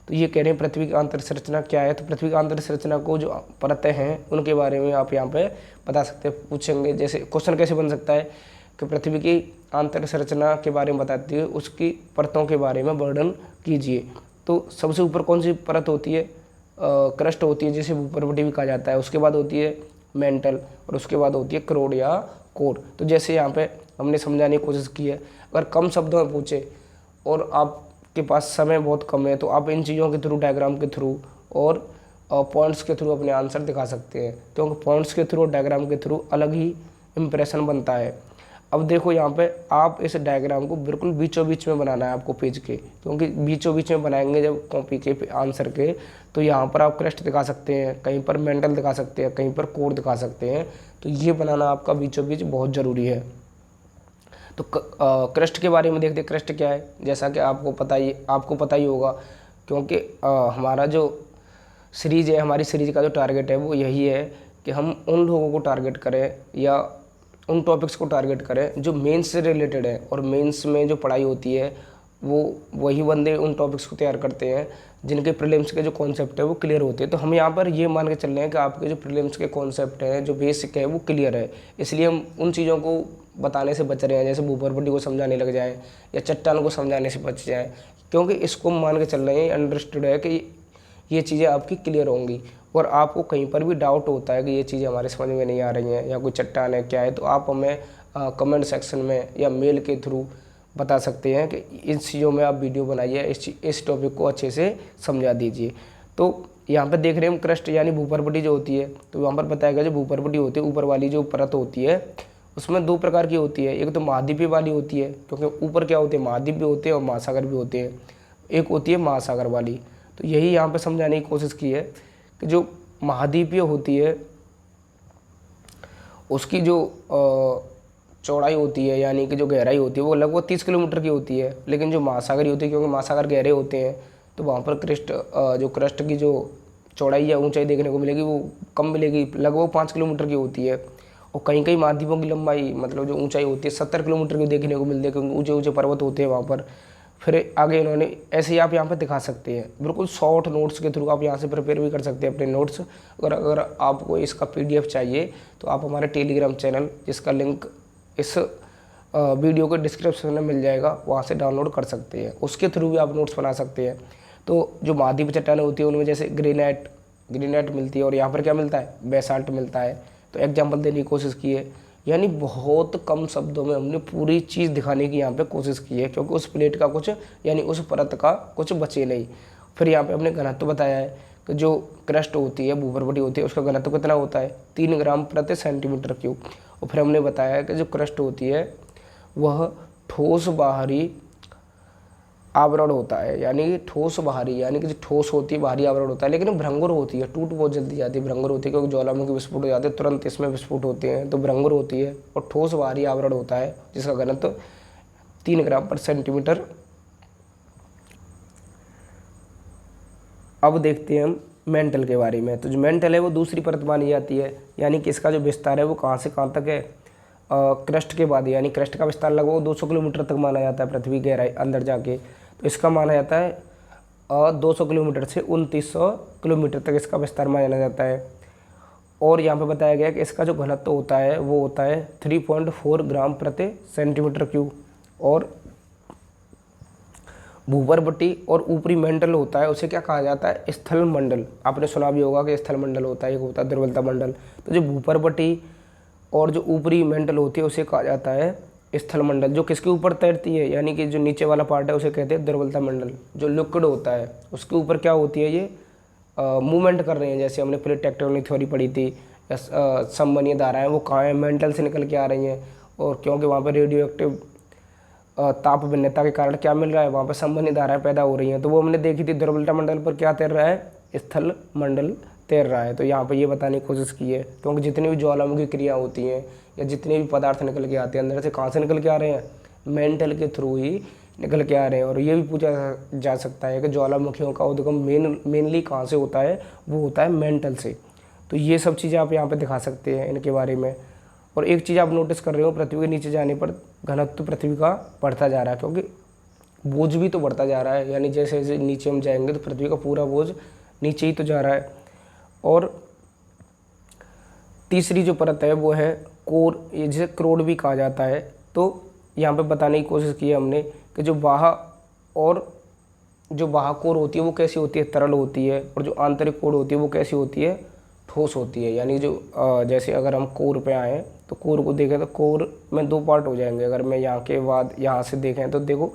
तो ये कह रहे हैं पृथ्वी की आंतरिक संरचना क्या है, तो पृथ्वी की आंतरिक संरचना को जो परतें हैं उनके बारे में आप यहाँ पे बता सकते हैं। पूछेंगे जैसे क्वेश्चन कैसे बन सकता है कि पृथ्वी की आंतरिक संरचना के बारे में बताती है, उसकी परतों के बारे में वर्णन कीजिए। तो सबसे ऊपर कौन सी परत होती है, क्रस्ट होती है, जिसे भूपर्वटी भी कहा जाता है। उसके बाद होती है मेंटल और उसके बाद होती है क्रोड या कोर। तो जैसे यहाँ पे हमने समझाने की कोशिश की है। अगर कम शब्दों में पूछे और आपके पास समय बहुत कम है तो आप इन चीज़ों के थ्रू, डायग्राम के थ्रू और पॉइंट्स के थ्रू अपने आंसर दिखा सकते हैं, क्योंकि पॉइंट्स के थ्रू और डायग्राम के थ्रू अलग ही इम्प्रेशन बनता है। अब देखो यहाँ पे आप इस डायग्राम को बिल्कुल बीचों बीच में बनाना है आपको पेज के, क्योंकि बीचों बीच में बनाएंगे जब कॉपी के आंसर के, तो यहाँ पर आप क्रस्ट दिखा सकते हैं, कहीं पर मेंटल दिखा सकते हैं, कहीं पर कोर दिखा सकते हैं। तो ये बनाना आपका बीचों बीच बहुत ज़रूरी है। तो क्रस्ट के बारे में देखते हैं। क्रस्ट क्या है, जैसा कि आपको पता ही होगा, क्योंकि हमारा जो सीरीज़ है, हमारी सीरीज़ का जो टारगेट है वो यही है कि हम उन लोगों को टारगेट करें या उन टॉपिक्स को टारगेट करें जो मेंस से रिलेटेड है। और मेंस में जो पढ़ाई होती है वो वही बंदे उन टॉपिक्स को तैयार करते हैं जिनके प्रीलिम्स के जो कॉन्सेप्ट है वो क्लियर होते हैं। तो हम यहाँ पर ये मान के चल रहे हैं कि आपके जो प्रीलिम्स के कॉन्सेप्ट हैं, जो बेसिक है, वो क्लियर है। इसलिए हम उन चीज़ों को बताने से बच रहे हैं, जैसे भूपर्वटी को समझाने लग जाएँ या चट्टान को समझाने से बच जाएँ, क्योंकि इसको मान के चल रहे हैं, अंडरस्टूड है कि ये चीज़ें आपकी क्लियर होंगी। और आपको कहीं पर भी डाउट होता है कि ये चीज़ें हमारे समझ में नहीं आ रही हैं या कोई चट्टान है क्या है, तो आप हमें कमेंट सेक्शन में या मेल के थ्रू बता सकते हैं कि इस चीज़ों में आप वीडियो बनाइए, इस टॉपिक को अच्छे से समझा दीजिए। तो यहाँ पर देख रहे हैं हम क्रस्ट यानी भूपर्वटी जो होती है, तो यहाँ पर बताया गया जो भूपर्वटी होती है, ऊपर वाली जो परत होती है उसमें दो प्रकार की होती है। एक तो महाद्वीपीय वाली होती है, क्योंकि ऊपर क्या होते हैं, महाद्वीप भी होते हैं और महासागर भी होते हैं। एक होती है महासागर वाली। तो यही यहाँ पर समझाने की कोशिश की है कि जो महाद्वीपीय होती है उसकी जो चौड़ाई होती है यानी कि जो गहराई होती है वो लगभग 30 किलोमीटर की होती है। लेकिन जो महासागरी होती है, क्योंकि महासागर गहरे होते हैं, तो वहाँ पर क्रस्ट की जो चौड़ाई या ऊंचाई देखने को मिलेगी वो कम मिलेगी, लगभग 5 किलोमीटर की होती है। और कहीं कहीं महाद्वीपों की लंबाई मतलब जो ऊंचाई होती है 70 किलोमीटर की देखने को मिलती है, क्योंकि ऊंचे ऊंचे पर्वत होते हैं वहाँ पर। फिर आगे इन्होंने ऐसे ही आप यहाँ पर दिखा सकते हैं, बिल्कुल शॉर्ट नोट्स के थ्रू आप यहाँ से प्रिपेयर भी कर सकते हैं अपने नोट्स। अगर आपको इसका PDF चाहिए तो आप हमारे टेलीग्राम चैनल, जिसका लिंक इस वीडियो के डिस्क्रिप्शन में मिल जाएगा, वहाँ से डाउनलोड कर सकते हैं, उसके थ्रू भी आप नोट्स बना सकते हैं। तो जो महाद्वीपीय चट्टानें होती है उनमें जैसे ग्रेनाइट मिलती है और यहाँ पर क्या मिलता है, बेसाल्ट मिलता है। तो एग्जाम्पल देने की कोशिश की है, यानी बहुत कम शब्दों में हमने पूरी चीज़ दिखाने की यहाँ पे कोशिश की है, क्योंकि उस प्लेट का कुछ यानी उस परत का कुछ बचे नहीं। फिर यहाँ पे हमने घनत्व बताया है कि जो क्रस्ट होती है, भूपर्वटी होती है, उसका घनत्व कितना होता है, 3 ग्राम प्रति सेंटीमीटर क्यूब। और फिर हमने बताया है कि जो क्रस्ट होती है वह ठोस बाहरी आवरण होता है, यानी कि ठोस बाहरी यानी कि जो ठोस होती है बाहरी आवरण होता है, लेकिन भंगुर होती है, टूट बहुत जल्दी जाती है, भंगुर होती है, क्योंकि ज्वालामुखी विस्फोट हो जाते हैं तुरंत इसमें विस्फोट होते हैं, तो भंगुर होती है। और ठोस बाहरी आवरण होता है जिसका घनत्व 3 ग्राम पर सेंटीमीटर। अब देखते हैं हम मेंटल के बारे में। तो जो मेंटल है वो दूसरी परत मानी जाती है, यानी कि इसका जो विस्तार है वो कहाँ से कहाँ तक है, क्रस्ट के बाद, यानी क्रस्ट का विस्तार लगभग 200 किलोमीटर तक माना जाता है पृथ्वी के गहराई अंदर जाके। तो इसका माना जाता है 200 किलोमीटर से 2900 किलोमीटर तक इसका विस्तार माना जाता है। और यहाँ पे बताया गया कि इसका जो घनत्व होता है वो होता है 3.4 ग्राम प्रति सेंटीमीटर क्यूब। और भूपर्वटी और ऊपरी मंडल होता है, उसे क्या कहा जाता है, स्थल मंडल। आपने सुना भी होगा कि स्थल मंडल होता है, एक होता है दुर्बलता मंडल। तो जो भूपर्वटी और जो ऊपरी मंडल होती है उसे कहा जाता है स्थल मंडल। जो किसके ऊपर तैरती है, यानी कि जो नीचे वाला पार्ट है उसे कहते हैं दुर्बलता मंडल। जो लिक्विड होता है उसके ऊपर क्या होती है, ये मूवमेंट कर रहे हैं, जैसे हमने प्लेट टेक्टोनिक थ्योरी पढ़ी थी, या संवहनीय धाराएं वो कहाँ हैं, मेंटल से निकल के आ रही हैं। और क्योंकि वहाँ पर रेडियो एक्टिव ताप भिन्नता के कारण क्या मिल रहा है, वहाँ पर संवहनीय धाराएं पैदा हो रही हैं। तो वो हमने देखी थी, दुर्बलता मंडल पर क्या तैर रहा है, स्थल मंडल तैर रहा है। तो यहाँ पर ये बताने की कोशिश की है, क्योंकि जितनी भी ज्वालामुखी क्रिया होती हैं या जितने भी पदार्थ निकल के आते हैं अंदर से, कहाँ से निकल के आ रहे हैं, मेंटल के थ्रू ही निकल के आ रहे हैं। और ये भी पूछा जा सकता है कि ज्वालामुखियों का उद्गम मेनली कहाँ से होता है, वो होता है मेंटल से। तो ये सब चीज़ें आप यहाँ पे दिखा सकते हैं इनके बारे में। और एक चीज़ आप नोटिस कर रहे हो, पृथ्वी के नीचे जाने पर घनत्व पृथ्वी का बढ़ता जा रहा है, क्योंकि बोझ भी तो बढ़ता जा रहा है, यानी जैसे जैसे नीचे हम जाएंगे तो पृथ्वी का पूरा बोझ नीचे ही तो जा रहा है। और तीसरी जो परत है वो है कोर, ये जिसे क्रोड भी कहा जाता है। तो यहाँ पे बताने की कोशिश की है हमने कि जो बाह्य कोर होती है वो कैसी होती है, तरल होती है, और जो आंतरिक कोर होती है वो कैसी होती है, ठोस होती है। यानी जो जैसे अगर हम कोर पे आएँ तो कोर को देखें तो कोर में दो पार्ट हो जाएंगे। अगर मैं यहाँ के बाद यहाँ से देखें तो देखो,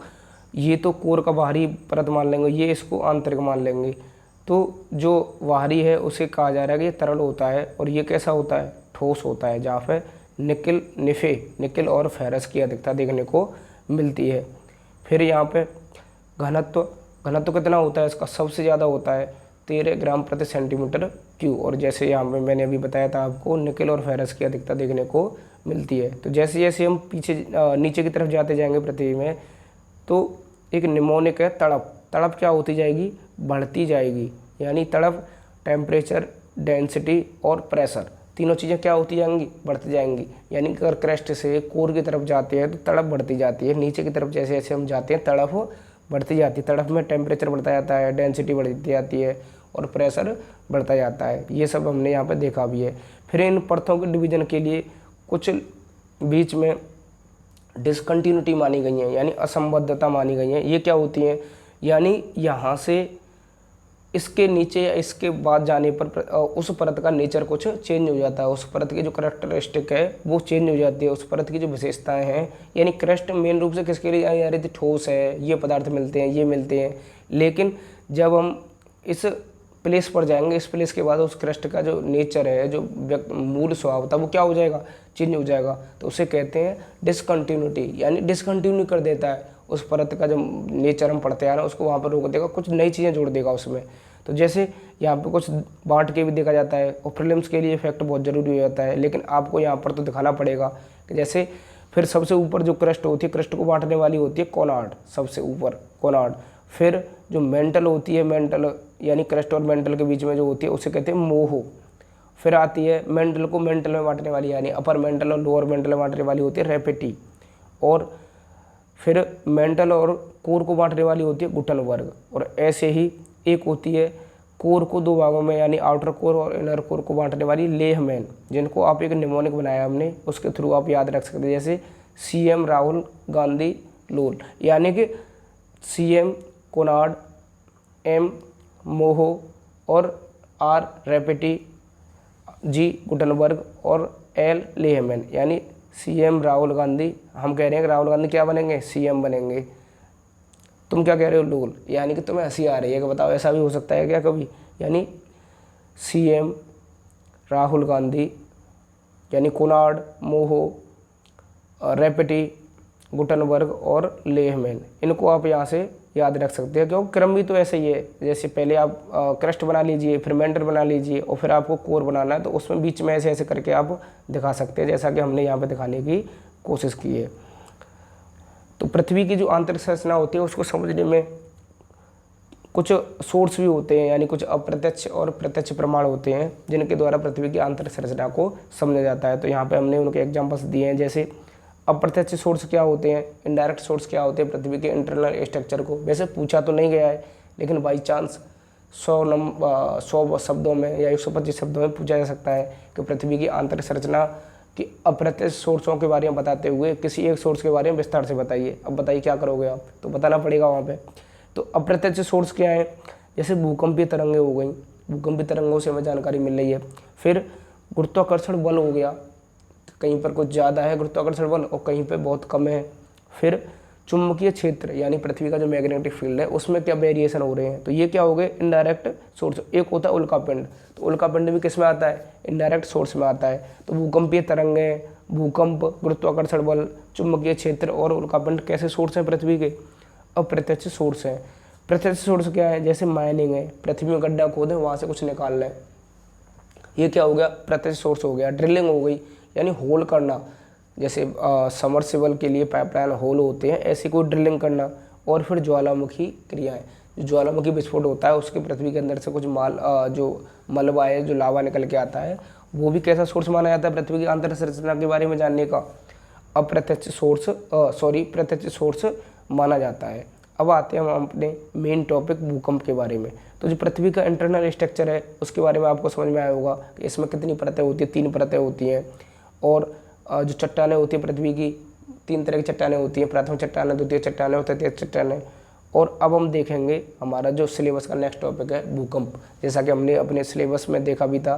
ये तो कोर का बाहरी परत मान लेंगे, ये इसको आंतरिक मान लेंगे। तो जो बाहरी है उसे कहा जा रहा है कि ये तरल होता है, और ये कैसा होता है, ठोस होता है, जहाँ पे निकल और फेरस की अधिकता देखने को मिलती है। फिर यहाँ पे घनत्व कितना होता है इसका, सबसे ज़्यादा होता है 13 ग्राम प्रति सेंटीमीटर क्यूब। और जैसे यहाँ पे मैंने अभी बताया था आपको, निकल और फेरस की अधिकता देखने को मिलती है। तो जैसे जैसे हम पीछे नीचे की तरफ जाते जाएंगे पृथ्वी में, तो एक निमोनिक है तड़प क्या होती जाएगी, बढ़ती जाएगी। यानी तड़प, टेम्परेचर, डेंसिटी और प्रेशर, तीनों चीज़ें क्या होती जाएंगी, बढ़ती जाएंगी। यानी अगर क्रस्ट से कोर की तरफ जाते हैं तो तड़प बढ़ती जाती है, नीचे की तरफ जैसे जैसे हम जाते हैं तड़प बढ़ती जाती है। तड़प में टेम्परेचर बढ़ता जाता है, डेंसिटी बढ़ती जाती है और प्रेशर बढ़ता जाता है। ये सब हमने यहाँ पे देखा भी है। फिर इन परतों के डिवीजन के लिए कुछ बीच में डिसकंटिन्यूटी मानी गई है, यानी असंबद्धता मानी गई है। ये क्या होती है, यानी यहाँ से इसके नीचे या इसके बाद जाने पर उस परत का नेचर कुछ चेंज हो जाता है, उस परत की जो करैक्टरिस्टिक है वो चेंज हो जाती है, उस परत की जो विशेषताएं हैं। यानी क्रस्ट मेन रूप से किसके लिए आई जा रही थी, ठोस है, ये पदार्थ मिलते हैं, ये मिलते हैं। लेकिन जब हम इस प्लेस पर जाएंगे, इस प्लेस के बाद उस क्रस्ट का जो नेचर है, जो मूल स्वभाव था, वो क्या हो जाएगा, चेंज हो जाएगा। तो उसे कहते हैं डिसकंटिन्यूटी, यानी डिसकंटिन्यू कर देता है उस परत का जो नेचर हम पढ़ते आ रहे हैं उसको वहाँ पर रोक देगा, कुछ नई चीज़ें जोड़ देगा उसमें। तो जैसे यहाँ पे कुछ बांट के भी देखा जाता है, और प्रीलिम्स के लिए इफेक्ट बहुत ज़रूरी हो जाता है। लेकिन आपको यहाँ पर तो दिखाना पड़ेगा कि जैसे फिर सबसे ऊपर जो क्रस्ट होती है, क्रस्ट को बांटने वाली होती है कोनार्ड, सबसे ऊपर कोनार्ड। फिर जो मेंटल होती है, मेंटल यानी क्रस्ट और मेंटल के बीच में जो होती है उसे कहते हैं मोहो। फिर आती है मेंटल को मेंटल में बांटने वाली, यानी अपर मेंटल और लोअर मेंटल में बांटने वाली होती है रेपेटी। और फिर मेंटल और कोर को बांटने वाली होती है गुटनबर्ग। और ऐसे ही एक होती है कोर को दो भागों में, यानी आउटर कोर और इनर कोर को बांटने वाली लेहमैन, जिनको आप एक निमोनिक बनाया हमने, उसके थ्रू आप याद रख सकते हैं। जैसे CM राहुल गांधी लोल, यानी कि CM कोनार्ड, M मोहो और R रेपेटी, G गुटनबर्ग और L लेहमैन। यानी CM राहुल गांधी, हम कह रहे हैं कि राहुल गांधी क्या बनेंगे, CM बनेंगे। तुम क्या कह रहे हो, लोल, यानी कि तुम्हें हंसी आ रही है कि बताओ ऐसा भी हो सकता है क्या कभी। यानी CM राहुल गांधी, यानी कोनार्ड, मोहो, रेपेटी, गुटनबर्ग और लेहमैन, इनको आप यहाँ से याद रख सकते हैं, क्योंकि क्रम भी तो ऐसे ही है। जैसे पहले आप क्रस्ट बना लीजिए, फिर मेंटल बना लीजिए, और फिर आपको कोर बनाना है, तो उसमें बीच में ऐसे ऐसे करके आप दिखा सकते हैं, जैसा कि हमने यहाँ पे दिखाने की कोशिश की है। तो पृथ्वी की जो आंतरिक संरचना होती है उसको समझने में कुछ सोर्स भी होते हैं, यानी कुछ अप्रत्यक्ष और प्रत्यक्ष प्रमाण होते हैं जिनके द्वारा पृथ्वी की आंतरिक संरचना को समझा जाता है। तो यहाँ पे हमने उनके एग्जांपल्स दिए हैं। जैसे अप्रत्यक्ष सोर्स क्या होते हैं, इनडायरेक्ट सोर्स क्या होते हैं पृथ्वी के इंटरनल स्ट्रक्चर को। वैसे पूछा तो नहीं गया है, लेकिन बाई चांस 100 शब्दों में या 125 शब्दों में पूछा जा सकता है कि पृथ्वी की आंतरिक संरचना कि अप्रत्यक्ष सोर्सों के बारे में बताते हुए किसी एक सोर्स के बारे में विस्तार से बताइए। अब बताइए क्या करोगे आप, तो बताना पड़ेगा वहाँ पे। तो अप्रत्यक्ष सोर्स क्या है, जैसे भूकंपीय तरंगें हो गई, भूकंपीय तरंगों से हमें जानकारी मिल रही है। फिर गुरुत्वाकर्षण बल हो गया, कहीं पर कुछ ज़्यादा है गुरुत्वाकर्षण बल और कहीं पर बहुत कम है। फिर चुंबकीय क्षेत्र, यानी पृथ्वी का जो मैग्नेटिक फील्ड है उसमें क्या वेरिएशन हो रहे हैं, तो ये क्या हो गए, इनडायरेक्ट सोर्स। एक होता है उल्कापिंड, तो उल्कापिंड भी किस में आता है, इनडायरेक्ट सोर्स में आता है। तो भूकंपीय तरंगें, भूकंप, गुरुत्वाकर्षण बल, चुंबकीय क्षेत्र और उल्कापिंड कैसे सोर्स हैं पृथ्वी के, अप्रत्यक्ष सोर्स हैं। प्रत्यक्ष सोर्स क्या है, जैसे माइनिंग है, पृथ्वी में गड्ढा खोदें वहाँ से कुछ निकाल लें, ये क्या हो गया, प्रत्यक्ष सोर्स हो गया। ड्रिलिंग हो गई, यानी होल करना, जैसे समरसेबल के लिए पाइपलाइन होल होते हैं, ऐसी कोई ड्रिलिंग करना। और फिर ज्वालामुखी क्रियाएं, जो ज्वालामुखी विस्फोट होता है उसके पृथ्वी के अंदर से कुछ जो मलबा है, जो लावा निकल के आता है, वो भी कैसा सोर्स माना जाता है पृथ्वी की आंतरिक संरचना के बारे में जानने का? प्रत्यक्ष सोर्स माना जाता है। अब आते हैं हम अपने मेन टॉपिक भूकंप के बारे में। तो जो पृथ्वी का इंटरनल स्ट्रक्चर है उसके बारे में आपको समझ में आया होगा कि इसमें कितनी परतें होती हैं, 3 परतें होती हैं। और जो चट्टानें होती हैं पृथ्वी की, 3 तरह की चट्टानें होती हैं, प्रथम चट्टानें, द्वितीय चट्टानें और तृतीय चट्टानें। और अब हम देखेंगे हमारा जो सिलेबस का नेक्स्ट टॉपिक है भूकंप। जैसा कि हमने अपने सिलेबस में देखा भी था,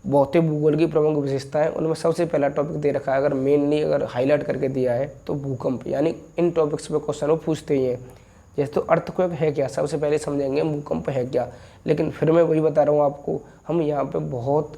भौतिक भूगोल की प्रमुख विशेषताएं, उनमें सबसे पहला टॉपिक दे रखा है, अगर मेनली अगर हाईलाइट करके दिया है तो भूकंप, यानी इन टॉपिक्स पे क्वेश्चन वो पूछते ही हैं। जैसे तो अर्थक्वेक है क्या, सबसे पहले समझेंगे भूकंप है क्या। लेकिन फिर मैं वही बता रहा हूँ आपको, हम यहाँ पे बहुत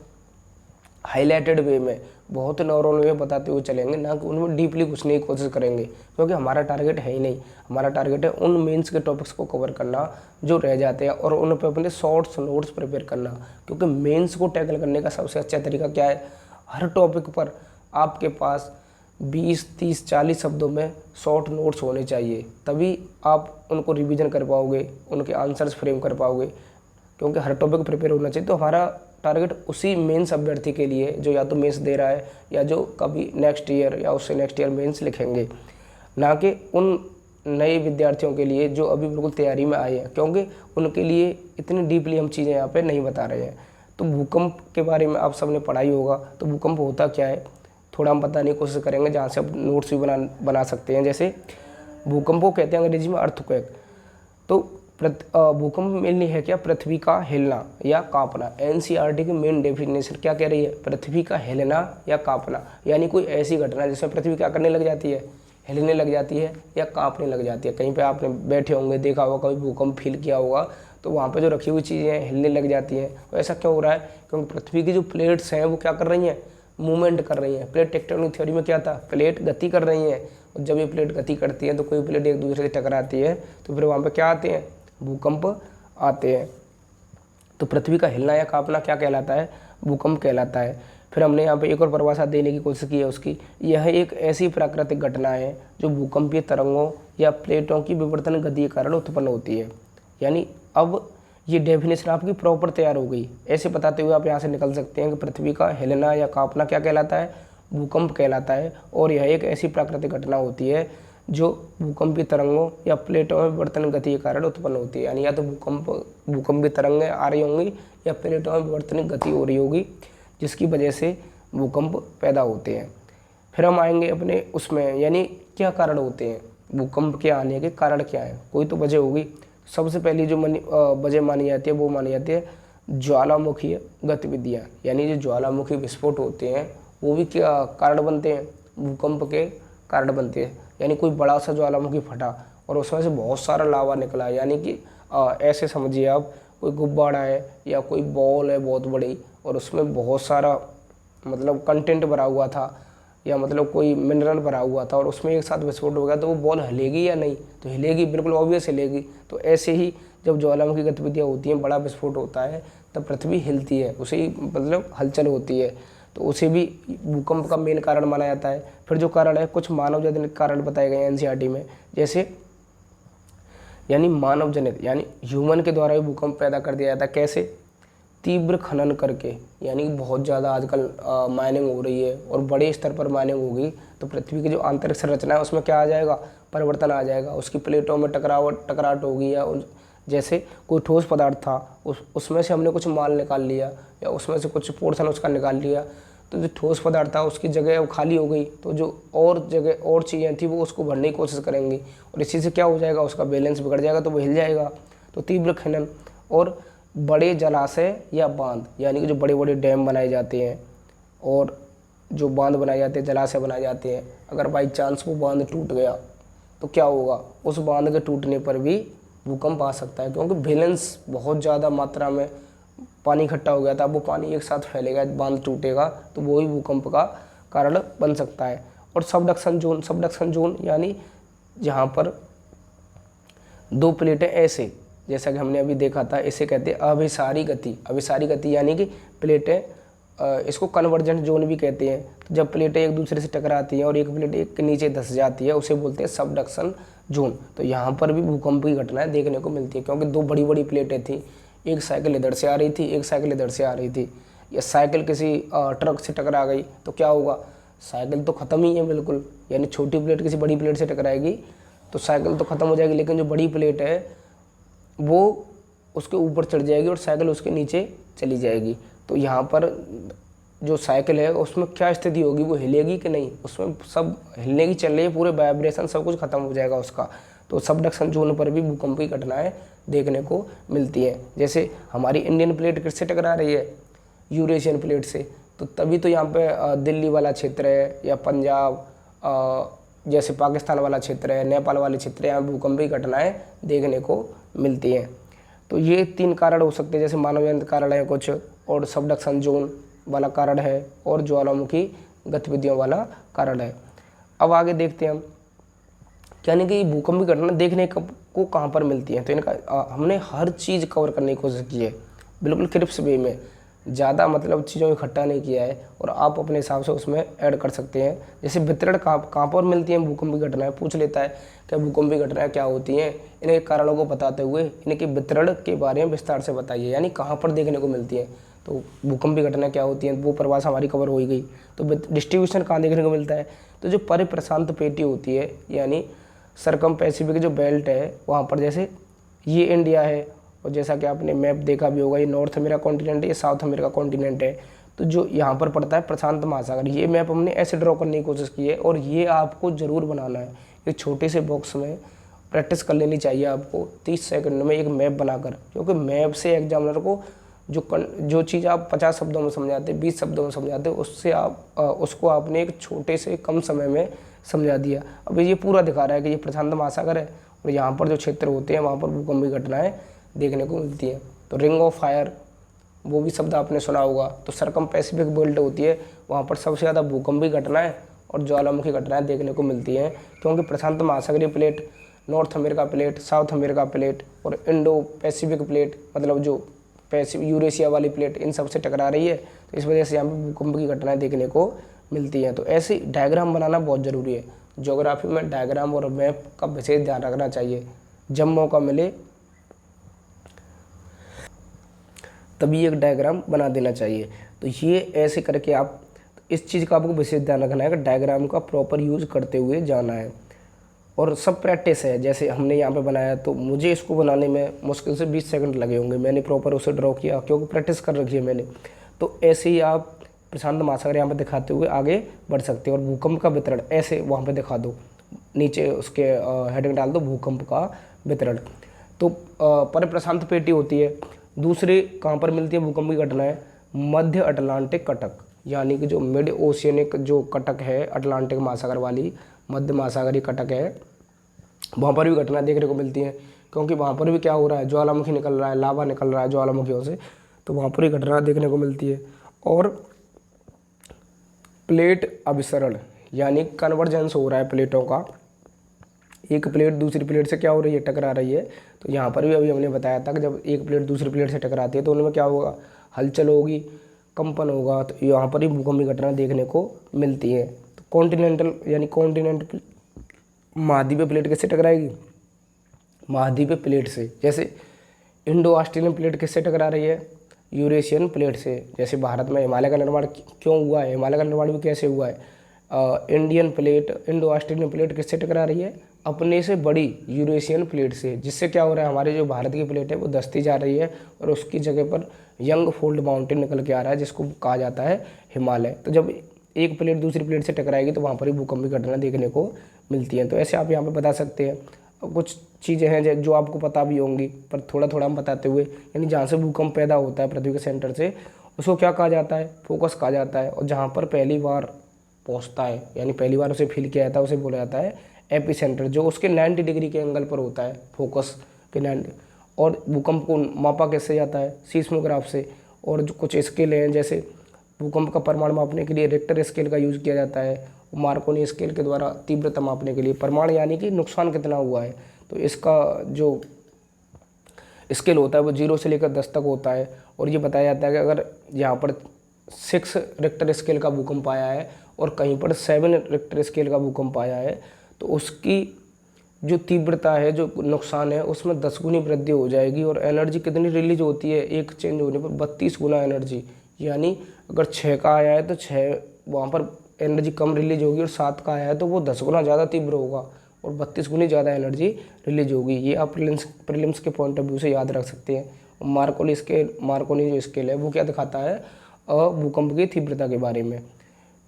हाईलाइटेड वे में, बहुत नॉर्मल वे में बताते हुए चलेंगे, ना कि उनमें डीपली घुसने की कोशिश करेंगे, क्योंकि हमारा टारगेट है ही नहीं। हमारा टारगेट है उन मेंस के टॉपिक्स को कवर करना जो रह जाते हैं और उन पर अपने शॉर्ट्स नोट्स प्रिपेयर करना। क्योंकि मेंस को टैकल करने का सबसे अच्छा तरीका क्या है, हर टॉपिक पर आपके पास 20, 30, 40 शब्दों में शॉर्ट नोट्स होने चाहिए, तभी आप उनको रिवीजन कर पाओगे, उनके आंसर्स फ्रेम कर पाओगे। क्योंकि हर टॉपिक प्रिपेयर होना चाहिए। तो हमारा टारगेट उसी मेंस अभ्यर्थी के लिए जो या तो मेंस दे रहा है या जो कभी नेक्स्ट ईयर या उससे नेक्स्ट ईयर मेंस लिखेंगे, ना कि उन नए विद्यार्थियों के लिए जो अभी बिल्कुल तैयारी में आए हैं, क्योंकि उनके लिए इतनी डीपली हम चीज़ें यहाँ पे नहीं बता रहे हैं। तो भूकंप के बारे में आप सबने पढ़ा ही होगा। तो भूकंप होता क्या है थोड़ा हम बताने की कोशिश करेंगे, जहाँ से आप नोट्स भी बना सकते हैं। जैसे भूकंप को कहते हैं अंग्रेजी में अर्थक्वेक। तो भूकंप मेनली है क्या, पृथ्वी का हिलना या कांपना। एनसीईआरटी की मेन डेफिनेशन क्या कह रही है, पृथ्वी का हिलना या कांपना, यानी कोई ऐसी घटना जिसमें पृथ्वी क्या करने लग जाती है, हिलने लग जाती है या कांपने लग जाती है। कहीं पे आपने बैठे होंगे, देखा होगा, कभी भूकंप फील किया होगा, तो वहाँ पे जो रखी हुई चीज़ें हैं हिलने लग जाती हैं। तो ऐसा क्यों हो रहा है, क्योंकि पृथ्वी की जो प्लेट्स हैं वो क्या कर रही हैं, मूवमेंट कर रही हैं। प्लेट टेक्टोनिक थ्योरी में क्या था, प्लेट गति कर रही हैं, और जब ये प्लेट गति करती है तो कोई प्लेट एक दूसरे से टकराती है, तो फिर वहाँ पे क्या आते हैं, भूकंप आते हैं। तो पृथ्वी का हिलना या कांपना क्या कहलाता है, भूकंप कहलाता है। फिर हमने यहाँ पे एक और परिभाषा देने की कोशिश की है उसकी, यह एक ऐसी प्राकृतिक घटना है जो भूकंपीय तरंगों या प्लेटों की विवर्तन गति के कारण उत्पन्न होती है। यानी अब ये डेफिनेशन आपकी प्रॉपर तैयार हो गई। ऐसे बताते हुए आप यहाँ से निकल सकते हैं कि पृथ्वी का हिलना या कांपना क्या कहलाता है, भूकंप कहलाता है। और यह एक ऐसी प्राकृतिक घटना होती है जो भूकंपीय तरंगों या प्लेटों में विवर्तन गति के कारण उत्पन्न होती है। यानी या तो भूकंपीय तरंगें आ रही होंगी या प्लेटों में विवर्तन गति हो रही होगी, जिसकी वजह से भूकंप पैदा होते हैं। फिर हम आएंगे अपने उसमें, यानी क्या कारण होते हैं भूकंप के आने के, कारण क्या है, कोई तो वजह होगी। सबसे पहली जो वजह मानी जाती है वो मानी जाती है ज्वालामुखी गतिविधियाँ। यानी जो ज्वालामुखी विस्फोट होते हैं वो भी क्या कारण बनते हैं, भूकंप के कारण बनते हैं। यानी कोई बड़ा सा ज्वालामुखी फटा और उसमें से बहुत सारा लावा निकला, यानी कि ऐसे समझिए आप, कोई गुब्बारा है या कोई बॉल है बहुत बड़ी और उसमें बहुत सारा मतलब कंटेंट भरा हुआ था, या मतलब कोई मिनरल भरा हुआ था, और उसमें एक साथ विस्फोट हो गया, तो वो बॉल हिलेगी या नहीं, तो हिलेगी, बिल्कुल ऑब्वियस हिलेगी। तो ऐसे ही जब ज्वालामुखी गतिविधियाँ होती हैं, बड़ा विस्फोट होता है, तब पृथ्वी हिलती है, उसे ही मतलब हलचल होती है, तो उसे भी भूकंप का मेन कारण माना जाता है। फिर जो कारण है, कुछ मानव जनित कारण बताए गए हैं एनसीईआरटी में, जैसे यानी मानव जनित, यानी ह्यूमन के द्वारा भी भूकंप पैदा कर दिया जाता है। कैसे, तीव्र खनन करके, यानी बहुत ज़्यादा आजकल माइनिंग हो रही है और बड़े स्तर पर माइनिंग होगी, तो पृथ्वी की जो आंतरिक संरचना है उसमें क्या आ जाएगा, परिवर्तन आ जाएगा। उसकी प्लेटों में टकराहट होगी, या जैसे कोई ठोस पदार्थ था उसमें से हमने कुछ माल निकाल लिया या उसमें से कुछ पोर्शन उसका निकाल लिया, तो जो ठोस पदार्थ था उसकी जगह वो खाली हो गई, तो जो और जगह और चीज़ें थी वो उसको भरने की कोशिश करेंगी, और इसी से क्या हो जाएगा, उसका बैलेंस बिगड़ जाएगा, तो वो हिल जाएगा। तो तीव्र खनन और बड़े जलाशय या बांध, यानी कि जो बड़े बड़े डैम बनाए जाते हैं और जो बांध बनाए जाते हैं, जलाशय बनाए जाते हैं, अगर बाई चांस वो बांध टूट गया तो क्या होगा, उस बांध के टूटने पर भी भूकंप आ सकता है, क्योंकि बैलेंस बहुत ज़्यादा मात्रा में पानी इकट्ठा हो गया था, वो पानी एक साथ फैलेगा, बांध टूटेगा, तो वो ही भूकंप का कारण बन सकता है। और सबडक्शन जोन यानी जहाँ पर दो प्लेटें ऐसे, जैसा कि हमने अभी देखा था, इसे कहते हैं अभिसारी गति, यानी कि प्लेटें, इसको कन्वर्जेंट जोन भी कहते हैं। तो जब प्लेटें एक दूसरे से टकराती हैं और एक प्लेट एक के नीचे धंस जाती है, उसे बोलते हैं सबडक्शन जोन। तो यहाँ पर भी भूकंप की घटनाएं देखने को मिलती है, क्योंकि दो बड़ी बड़ी प्लेटें थी, एक साइकिल इधर से आ रही थी, एक साइकिल इधर से आ रही थी। या साइकिल किसी ट्रक से टकरा गई तो क्या होगा, साइकिल तो ख़त्म ही है बिल्कुल। यानी छोटी प्लेट किसी बड़ी प्लेट से टकराएगी तो साइकिल तो ख़त्म हो जाएगी, लेकिन जो बड़ी प्लेट है वो उसके ऊपर चढ़ जाएगी और साइकिल उसके नीचे चली जाएगी। तो यहाँ पर जो साइकिल है उसमें क्या स्थिति होगी, वो हिलेगी कि नहीं, उसमें सब हिलने की चल रही है, पूरे वाइब्रेशन सब कुछ खत्म हो जाएगा उसका। तो सबडक्शन जोन पर भी भूकंप की घटनाएं देखने को मिलती हैं। जैसे हमारी इंडियन प्लेट किससे टकरा रही है, यूरेशियन प्लेट से। तो तभी तो यहाँ पे दिल्ली वाला क्षेत्र है या पंजाब, जैसे पाकिस्तान वाला क्षेत्र है, नेपाल वाले क्षेत्र है, यहाँ भूकंप की घटनाएं देखने को मिलती हैं। तो ये 3 कारण हो सकते हैं, जैसे मानवजनित कारण है कुछ, और सबडक्शन जोन वाला कारण है, और ज्वालामुखी गतिविधियों वाला कारण है। अब आगे देखते हैं हम, यानी कि भूकंप की घटना देखने को कहाँ पर मिलती है। तो इनका हमने हर चीज़ कवर करने की कोशिश की है, बिल्कुल क्रिप्स वे में, ज़्यादा मतलब चीज़ों को इकट्ठा नहीं किया है, और आप अपने हिसाब से उसमें ऐड कर सकते हैं। जैसे वितरण कहाँ पर मिलती है भूकंप की घटनाएं, पूछ लेता है कि भूकंप की घटनाएं क्या होती हैं, इनके कारणों को बताते हुए इनके वितरण के बारे में विस्तार से बताइए, यानी कहाँ पर देखने को मिलती है। तो भूकंप की घटना क्या होती है, वो परिभाषा हमारी कवर हो ही गई। तो डिस्ट्रीब्यूशन कहाँ देखने को मिलता है, तो जो परिप्रशांत पेटी होती है, यानी सरकम पैसिफिक जो बेल्ट है वहाँ पर, जैसे ये इंडिया है, और जैसा कि आपने मैप देखा भी होगा, ये नॉर्थ अमेरिका कॉन्टिनेंट है, ये साउथ अमेरिका कॉन्टिनेंट है। तो जो यहाँ पर पड़ता है प्रशांत महासागर, ये मैप हमने ऐसे ड्रॉ करने की कोशिश की है, और ये आपको ज़रूर बनाना है। एक छोटे से बॉक्स में प्रैक्टिस कर लेनी चाहिए आपको 30 सेकंड में एक मैप बनाकर, क्योंकि मैप से एग्जामिनर को जो चीज़ आप 50 शब्दों में समझाते, 20 शब्दों में समझाते, उससे आप उसको आपने एक छोटे से कम समय में समझा दिया। अब ये पूरा दिखा रहा है कि ये प्रशांत महासागर है, और यहाँ पर जो क्षेत्र होते हैं वहाँ पर भूकंप की घटनाएं देखने को मिलती हैं। तो रिंग ऑफ फायर, वो भी शब्द आपने सुना होगा। तो सरकम पैसिफिक बेल्ट होती है, वहाँ पर सबसे ज़्यादा भूकंप की घटनाएं और ज्वालामुखी घटनाएं देखने को मिलती हैं, क्योंकि प्रशांत महासागरीय plate, North America plate, South America plate और इंडो पैसिफिक प्लेट, मतलब जो पैसिफिक यूरेशिया वाली प्लेट, इन सब से टकरा रही है। तो इस वजह से यहाँ पर भूकंप की घटनाएं देखने को मिलती हैं। तो ऐसे डायग्राम बनाना बहुत ज़रूरी है। ज्योग्राफी में डायग्राम और मैप का विशेष ध्यान रखना चाहिए, जब मौका मिले तभी एक डायग्राम बना देना चाहिए। तो ये ऐसे करके आप, इस चीज़ का आपको विशेष ध्यान रखना है कि डायग्राम का प्रॉपर यूज़ करते हुए जाना है, और सब प्रैक्टिस है। जैसे हमने यहाँ पे बनाया, तो मुझे इसको बनाने में मुश्किल से 20 सेकंड लगे होंगे, मैंने प्रॉपर उसे ड्रॉ किया क्योंकि प्रैक्टिस कर रखी है मैंने। तो ऐसे ही आप प्रशांत महासागर यहाँ पे दिखाते हुए आगे बढ़ सकते हो, और भूकंप का वितरण ऐसे वहाँ पे दिखा दो, नीचे उसके हेडिंग डाल दो भूकंप का वितरण। तो परिप्रशांत पेटी होती है। दूसरे कहाँ पर मिलती है भूकंप की घटनाएं, मध्य अटलांटिक कटक, यानी कि जो मिड ओशियनिक जो कटक है, अटलांटिक महासागर वाली मध्य महासागरीय कटक है, वहाँ पर भी घटनाएं देखने को मिलती हैं, क्योंकि वहाँ पर भी क्या हो रहा है, ज्वालामुखी निकल रहा है, लावा निकल रहा है ज्वालामुखियों से, तो वहाँ पर ही घटना देखने को मिलती है। और प्लेट अभिसरण, यानी कन्वर्जेंस हो रहा है प्लेटों का, एक प्लेट दूसरी प्लेट से क्या हो रही है, टकरा रही है। तो यहाँ पर भी अभी हमने बताया था कि जब एक प्लेट दूसरी प्लेट से टकराती है तो उनमें क्या होगा, हलचल होगी, कंपन होगा। तो यहाँ पर ही भूकंप की घटना देखने को मिलती है। तो कॉन्टिनेंटल, यानी कॉन्टिनेंट महाद्वीपीय प्लेट किससे टकराएगी, महाद्वीपीय प्लेट से। जैसे इंडो ऑस्ट्रेलियन प्लेट किससे टकरा रही है, यूरेशियन प्लेट से। जैसे भारत में हिमालय का निर्माण क्यों हुआ है, हिमालय का निर्माण भी कैसे हुआ है, Indian plate, Indo Australian plate किससे टकरा रही है, अपने से बड़ी यूरेशियन प्लेट से, जिससे क्या हो रहा है, हमारे जो भारत की प्लेट है वो दसती जा रही है, और उसकी जगह पर यंग फोल्ड माउंटेन निकल के आ रहा है, जिसको कहा जाता है हिमालय। तो जब एक प्लेट दूसरी प्लेट से टकराएगी तो वहाँ पर ही भूकंप की घटना देखने को मिलती है। तो ऐसे आप यहाँ पे बता सकते हैं। कुछ चीज़ें हैं जो आपको पता भी होंगी, पर थोड़ा थोड़ा हम बताते हुए, यानी जहाँ से भूकंप पैदा होता है पृथ्वी के सेंटर से, उसको क्या कहा जाता है, फोकस कहा जाता है। और जहाँ पर पहली बार पहुँचता है, यानी पहली बार उसे फील किया जाता है, उसे बोला जाता है एपी सेंटर, जो उसके 90 डिग्री के एंगल पर होता है, फोकस के 90। और भूकंप को मापा कैसे जाता है, सीस्मोग्राफ से। और जो कुछ स्केल हैं, जैसे भूकंप का परिमाण मापने के लिए रिक्टर स्केल का यूज़ किया जाता है, मार्कोनी स्केल के द्वारा तीव्रता मापने के लिए, परिमाण यानी कि नुकसान कितना हुआ है। तो इसका जो स्केल होता है वो 0 से लेकर 10 तक होता है। और ये बताया जाता है कि अगर यहाँ पर 6 रिक्टर स्केल का भूकंप आया है और कहीं पर 7 रिक्टर स्केल का भूकंप आया है, तो उसकी जो तीव्रता है, जो नुकसान है, उसमें 10 गुनी वृद्धि हो जाएगी। और एनर्जी कितनी रिलीज होती है एक चेंज होने पर? 32 गुना एनर्जी। यानी अगर 6 का आया है तो 6 वहाँ पर एनर्जी कम रिलीज होगी, और 7 का आया है तो वो 10 गुना ज़्यादा तीव्र होगा और 32 गुनी ज़्यादा एनर्जी रिलीज होगी। ये आप प्रीलिम्स के पॉइंट ऑफ व्यू से याद रख सकते हैं। मार्कोनी जो स्केल है वो क्या दिखाता है? भूकंप की तीव्रता के बारे में।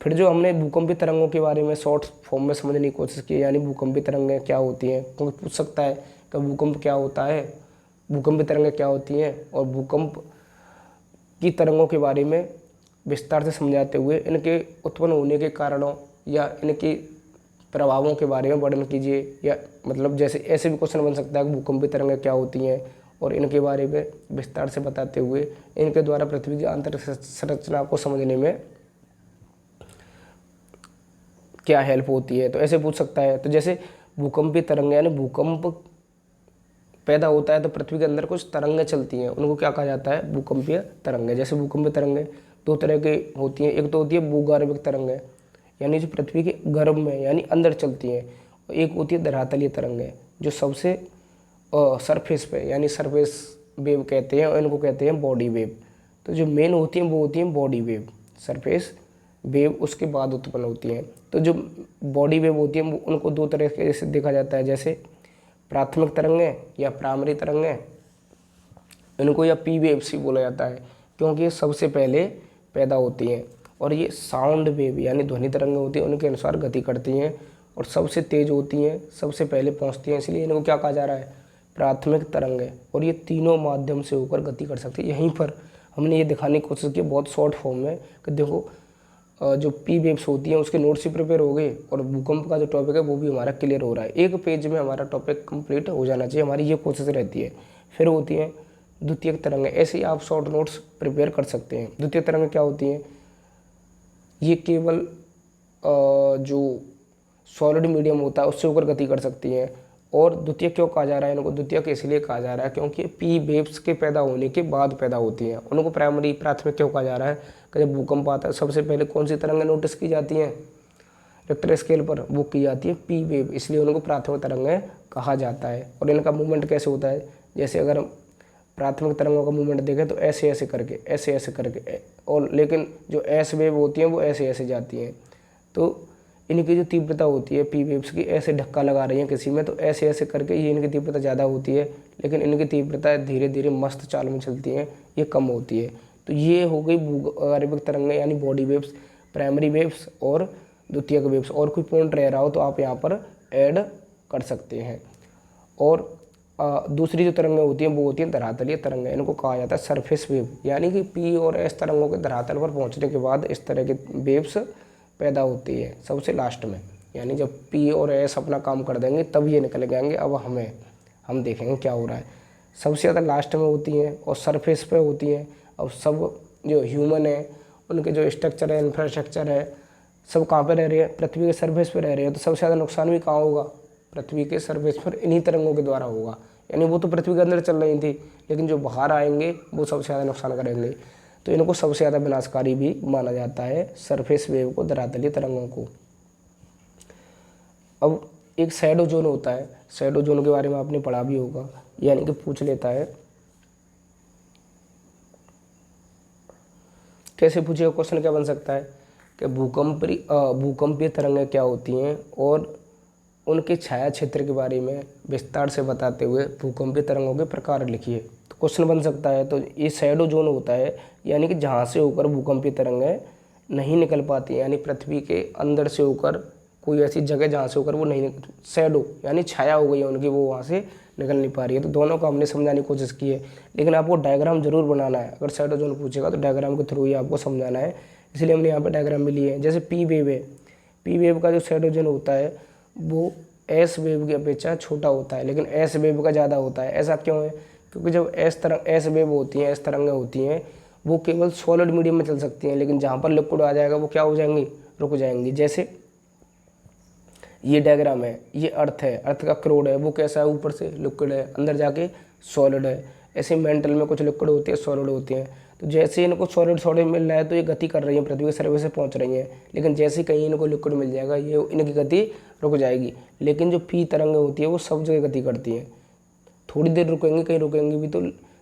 फिर जो हमने भूकंपीय तरंगों के बारे में शॉर्ट फॉर्म में समझने की कोशिश की, यानी भूकंपीय तरंगें क्या होती हैं, क्योंकि पूछ सकता है कि भूकंप क्या होता है, भूकंपीय तरंगें क्या होती हैं, और भूकंप की तरंगों के बारे में विस्तार से समझाते हुए इनके उत्पन्न होने के कारणों या इनके प्रभावों के बारे में वर्णन कीजिए। या मतलब जैसे ऐसे भी क्वेश्चन बन सकता है कि भूकंपीय तरंगें क्या होती हैं, और इनके बारे में विस्तार से बताते हुए इनके द्वारा पृथ्वी की आंतरिक संरचना को समझने में क्या हेल्प होती है, तो ऐसे पूछ सकता है। तो जैसे भूकंपीय तरंग, यानी भूकंप पैदा होता है तो पृथ्वी के अंदर कुछ तरंगें चलती हैं, उनको क्या कहा जाता है? भूकंपीय तरंगें। जैसे भूकंपीय तरंगें 2 तरह की होती हैं। एक तो होती है भूगर्भिक तरंगें, यानी जो पृथ्वी के गर्भ में यानी अंदर चलती हैं, और एक होती है धरातलीय तरंगें जो सबसे सरफेस पे यानी सरफेस वेव कहते हैं, और इनको कहते हैं बॉडी वेव। तो जो मेन होती हैं वो होती हैं बॉडी वेव, सरफेस वेव उसके बाद उत्पन्न होती हैं। तो जो बॉडी वेव होती हैं उनको 2 तरह से देखा जाता है, जैसे प्राथमिक तरंगें या प्राइमरी तरंगें, इनको या पी वेव्स ही बोला जाता है, क्योंकि ये सबसे पहले पैदा होती हैं। और ये साउंड वेव यानी ध्वनि तरंगें होती हैं, उनके अनुसार गति करती हैं और सबसे तेज होती हैं, सबसे पहले पहुंचती हैं, इसलिए इनको क्या कहा जा रहा है? प्राथमिक तरंगें। और ये तीनों माध्यम से होकर गति कर सकती है। यहीं पर हमने ये दिखाने की कोशिश की बहुत शॉर्ट फॉर्म में कि देखो जो पी वेव्स होती हैं उसके नोट्स ही प्रिपेयर हो गए, और भूकंप का जो टॉपिक है वो भी हमारा क्लियर हो रहा है। एक पेज में हमारा टॉपिक कंप्लीट हो जाना चाहिए, हमारी ये कोशिश रहती है। फिर होती हैं द्वितीयक तरंगें, ऐसे ही आप शॉर्ट नोट्स प्रिपेयर कर सकते हैं। द्वितीयक तरंगें क्या होती हैं? ये केवल जो सॉलिड मीडियम होता है उससे होकर गति कर सकती हैं। और द्वितीयक क्यों कहा जा रहा है इनको? द्वितीयक इसलिए कहा जा रहा है क्योंकि पी वेव्स के पैदा होने के बाद पैदा होती हैं। उनको प्राथमिक क्यों कहा जा रहा है कि जब भूकंप आता है सबसे पहले कौन सी तरंगें नोटिस की जाती हैं रिक्टर स्केल पर? वो की जाती है पी वेव, इसलिए उनको प्राथमिक तरंगें कहा जाता है। और इनका मूवमेंट कैसे होता है? जैसे अगर हम प्राथमिक तरंगों का मूवमेंट देखें तो ऐसे ऐसे करके, और लेकिन जो एस वेव होती हैं वो ऐसे ऐसे जाती हैं। तो इनकी जो तीव्रता होती है पी वेव्स की, ऐसे धक्का लगा रही है किसी में तो ऐसे ऐसे करके ये इनकी तीव्रता ज़्यादा होती है, लेकिन इनकी तीव्रता धीरे धीरे मस्त चाल में चलती हैं, ये कम होती है। तो ये हो गई भूगर्भिक तरंगें यानी बॉडी वेव्स, प्राइमरी वेव्स और द्वितीयक वेव्स। और कोई पॉइंट रह रहा हो तो आप यहाँ पर ऐड कर सकते हैं। और दूसरी जो तरंगें होती हैं वो होती हैं धरातलीय तरंगें, इनको कहा जाता है सरफेस वेव, यानी कि पी और एस तरंगों के धरातल पर पहुँचने के बाद इस तरह के वेव्स पैदा होती है सबसे लास्ट में। यानी जब पी और एस अपना काम कर देंगे तब ये निकल जाएंगे, अब हम देखेंगे क्या हो रहा है। सबसे ज़्यादा लास्ट में होती हैं और सरफेस पे होती हैं। अब सब जो ह्यूमन है उनके जो स्ट्रक्चर है, इंफ्रास्ट्रक्चर है, सब कहाँ पे रह रहे हैं? पृथ्वी के सरफेस पे रह रहे हैं। तो सबसे ज़्यादा नुकसान भी कहाँ होगा? पृथ्वी के सरफेस पर इन्हीं तरंगों के द्वारा होगा। यानी वो तो पृथ्वी के अंदर चल रही थी, लेकिन जो बाहर आएंगे वो सबसे ज़्यादा नुकसान करेंगे। तो इनको सबसे ज़्यादा विनाशकारी भी माना जाता है, सरफेस वेव को, धरातलीय तरंगों को। अब एक शैडो जोन होता है, शैडो जोन के बारे में आपने पढ़ा भी होगा, यानी कि पूछ लेता है। कैसे पूछेगा क्वेश्चन? क्या बन सकता है कि भूकंपीय तरंगें क्या होती हैं और उनके छाया क्षेत्र के बारे में विस्तार से बताते हुए भूकंपीय तरंगों के प्रकार लिखिए। तो क्वेश्चन बन सकता है। तो ये शैडो जोन होता है, यानी कि जहाँ से होकर भूकंपीय तरंगें नहीं निकल पाती हैं, यानी पृथ्वी के अंदर से होकर कोई ऐसी जगह जहाँ से होकर वो नहीं, शैडो यानी छाया हो गई है उनकी, वो वहाँ से निकल नहीं पा रही है। तो दोनों को हमने समझाने की कोशिश की है, लेकिन आपको डायग्राम जरूर बनाना है। अगर शैडो जोन पूछेगा तो डायग्राम के थ्रू ही आपको समझाना है, इसलिए हमने यहाँ पर डायग्राम भी लिए हैं। जैसे पी वेव है, पी वेव का जो शैडो जोन होता है वो एस वेव की अपेक्षा छोटा होता है, लेकिन एस वेव का ज़्यादा होता है। ऐसा क्यों है? क्योंकि जब एस वेव होती हैं, एस तरंगें होती हैं, वो केवल सॉलिड मीडियम में चल सकती हैं, लेकिन जहाँ पर लिक्विड आ जाएगा वो क्या हो जाएंगी? रुक जाएंगी। जैसे ये डायग्राम है, ये अर्थ है, अर्थ का क्रोड है, वो कैसा है? ऊपर से लिक्विड है, अंदर जाके सॉलिड है। ऐसे मेंटल में कुछ लिक्विड होती है, सॉलिड होती हैं। तो जैसे इनको सॉलिड सॉलिड मिल रहा है तो ये गति कर रही है, पृथ्वी के सर्वे से पहुंच रही हैं, लेकिन जैसे कहीं इनको लिक्विड मिल जाएगा ये इनकी गति रुक जाएगी। लेकिन जो पी तरंग होती है वो सब जगह गति करती हैं, थोड़ी देर रुकेंगे कहीं रुकेंगे भी, तो